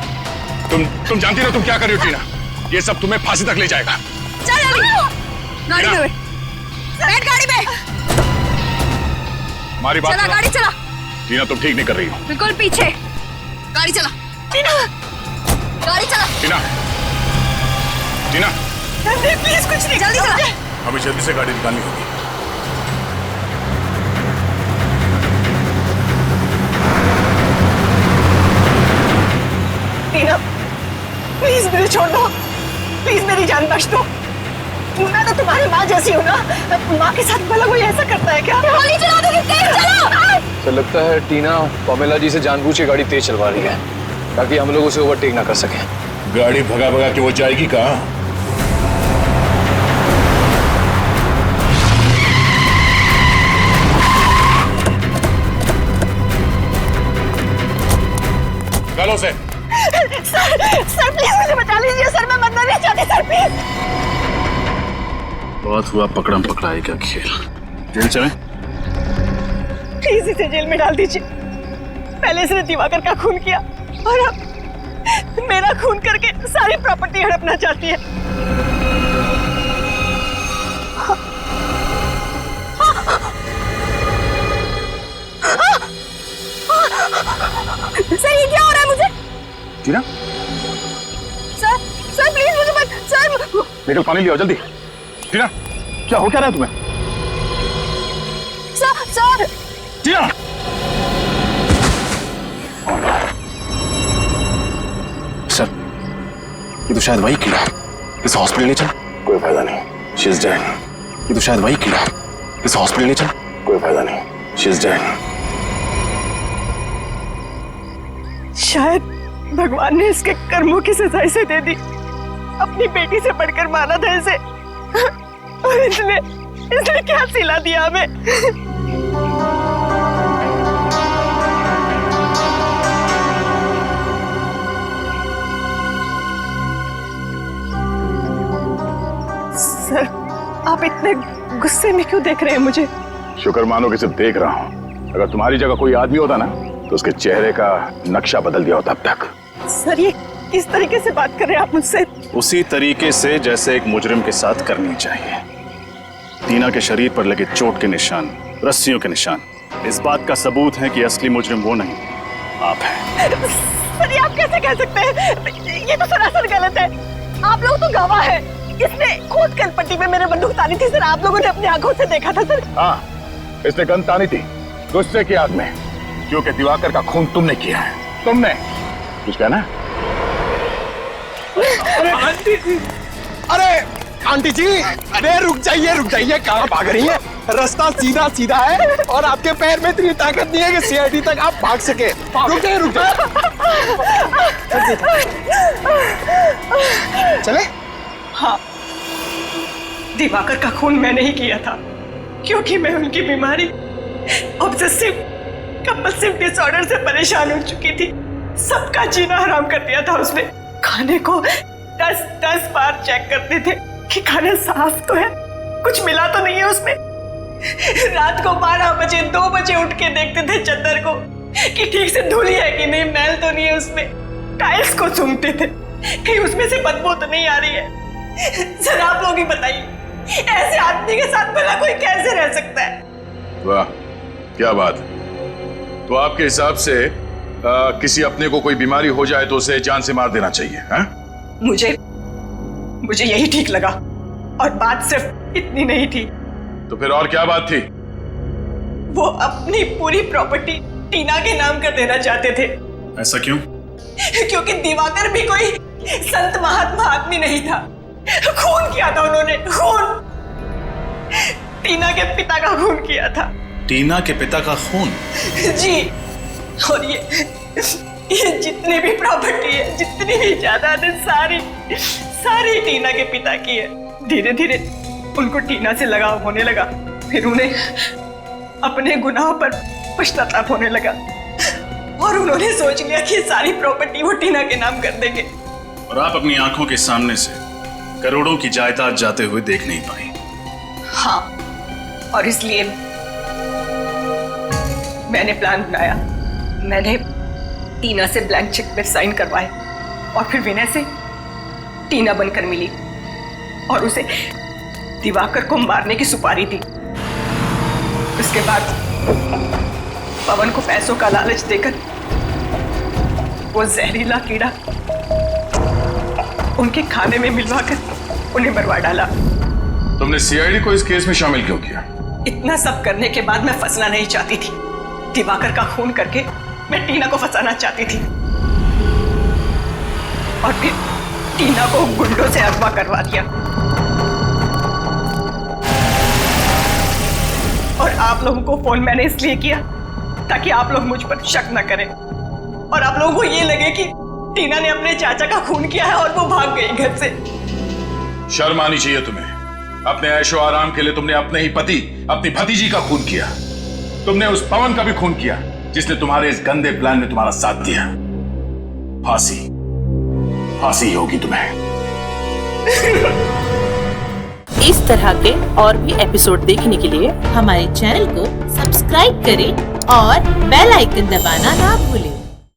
तुम जानती हो तुम क्या कर रही हो टीना, ये सब तुम्हें फांसी तक ले जाएगा। चल जल्दी, गाड़ी में बैठ, गाड़ी में। हमारी बात चला, गाड़ी चला। टीना तुम ठीक नहीं कर रही हो। बिल्कुल पीछे, गाड़ी चला। गाड़ी चला। टीना टीना प्लीज कुछ नहीं, जल्दी चला। हमें जल्दी से गाड़ी निकालनी होगी। टीना प्लीज मुझे छोड़ दो, प्लीज मेरी जान बख्श दो। मैं तो तुम्हारी माँ जैसी हूँ ना, माँ के साथ भला कोई ऐसा करता है क्या? गोली चला दोगे, तेज चलो। तो लगता है टीना पमेला जी से जानबूझ के गाड़ी तेज चलवा रही है ताकि हम लोग उसे ओवरटेक ना कर सकें। गाड़ी भगा भगा के वो जाएगी कहाँ? गलों से। सर प्लीज मुझे बचा लीजिए सर, मैं मरना नहीं चाहती सर, प्लीज। बहुत हुआ पकड़म पकड़ाई का खेल, जेल चले? प्लीज इसे जेल में डाल दीजिए। पहले इसने दिवाकर का खून किया और अब मेरा खून करके सारी प्रॉपर्टी हड़पना चाहती है। सर ये क्या हो रहा है मुझे? टीना सर प्लीज मुझे मत, सर निकल, पानी लियो जल्दी। टीना क्या हो क्या रहा है तुम्हें? सर टीना सर ये तो शायद वही कीड़ा, इस हॉस्पिटल ले चल। कोई फायदा नहीं, शी इज डेड। ये तो शायद वही कीड़ा, इस हॉस्पिटल ले चल। कोई फायदा नहीं, शी इज डेड। शायद भगवान ने इसके कर्मों की सजा इसे दे दी। अपनी बेटी से बढ़कर माना था इसे, और इसने क्या सिला दिया हमें। सर आप इतने गुस्से में क्यों देख रहे हैं मुझे? शुक्र मानो कि सिर्फ देख रहा हूं, अगर तुम्हारी जगह कोई आदमी होता ना तो उसके चेहरे का नक्शा बदल दिया होता अब तक। सर ये किस तरीके से बात कर रहे हैं आप मुझसे? उसी तरीके से जैसे एक मुजरिम के साथ करनी चाहिए। टीना के शरीर पर लगे चोट के निशान, रस्सियों के निशान, इस बात का सबूत है कि असली मुजरिम वो नहीं, आप हैं। सर ये आप कैसे कह सकते हैं? ये तो सरासर गलत है। आप लोग तो गवाह हैं। इसने खुद कलपट्टी में मेरे बंदूक तानी थी सर, आप लोगों ने अपनी आंखों से देखा था सर। हाँ इसने गन तानी थी गुस्से की आग में, क्योंकि दिवाकर का खून तुमने किया है। तुमने कुछ कहना? आंटी जी, अरे आंटी जी, अरे रुक जाइए, कहाँ भाग रही हैं? रास्ता सीधा सीधा है और आपके पैर में इतनी ताकत नहीं है कि सीआईडी तक आप भाग सके। रुक जाइए। चले? हाँ दिवाकर का खून मैंने ही किया था, क्योंकि मैं उनकी बीमारी ऑब्सेसिव कंपल्सिव डिसऑर्डर से परेशान हो चुकी थी। सबका जीना हराम कर दिया था उसने। खाने को 10 बार चेक करते थे कि खाना साफ तो है, कुछ मिला तो नहीं है उसमें। रात को 12 बजे 2 बजे उठ के देखते थे चद्दर को कि ठीक से धुली है कि नहीं, मैल तो नहीं है उसमें। टाइल्स को सूंघते थे कहीं उसमें से बदबू तो नहीं आ रही है। जरा आप लोग ही बताइए, ऐसे आदमी के साथ भला कोई कैसे रह सकता है? वाह क्या बात है। तो आपके हिसाब से किसी अपने को कोई बीमारी हो जाए तो उसे जान से मार देना चाहिए, हाँ? मुझे यही ठीक लगा और बात सिर्फ इतनी नहीं थी, तो फिर और क्या बात थी? वो अपनी पूरी प्रॉपर्टी टीना के नाम कर देना चाहते थे। ऐसा क्यों? क्योंकि दिवाकर भी कोई संत महात्मा आदमी नहीं था। खून किया था उन्होंने, खून। टीना के पिता का खून किया था। टीना के पिता का खून? जी। और ये जितनी भी प्रॉपर्टी है, जितनी भी जायदाद है, सारी टीना के पिता की है। धीरे धीरे उनको टीना से लगाव होने लगा, फिर उन्हें अपने गुनाहों पर पश्चाताप होने लगा और उन्होंने सोच लिया कि सारी प्रॉपर्टी वो टीना के नाम कर देंगे। और आप अपनी आंखों के सामने से करोड़ों की जायदाद जाते हुए देख नहीं पाई। हाँ, और इसलिए मैंने प्लान बनाया। मैंने टीना से ब्लैंक चेक पे साइन करवाए और फिर विनय से टीना बनकर मिली और उसे दिवाकर को मारने की सुपारी दी। उसके बाद पवन को पैसों का लालच देकर वो जहरीला कीड़ा उनके खाने में मिलवाकर उन्हें मरवा डाला। तुमने सीआईडी को इस केस में शामिल क्यों किया? इतना सब करने के बाद मैं फंसना नहीं चाहती थी। दिवाकर का खून करके मैं टीना को फंसाना चाहती थी और फिर टीना को गुंडों से अगवा करवा दिया। और आप लोगों को फोन मैंने इसलिए किया ताकि आप लोग मुझ पर शक न करें और आप लोगों को ये लगे कि टीना ने अपने चाचा का खून किया है और वो भाग गई घर से। शर्म आनी चाहिए तुम्हें। अपने ऐशो आराम के लिए तुमने अपने ही पति, अपनी भतीजी का खून किया। तुमने उस पवन का भी खून किया जिसने तुम्हारे इस गंदे प्लान में तुम्हारा साथ दिया। फांसी होगी तुम्हें। इस तरह के और भी एपिसोड देखने के लिए हमारे चैनल को सब्सक्राइब करें और बेल आइकन दबाना ना भूलें।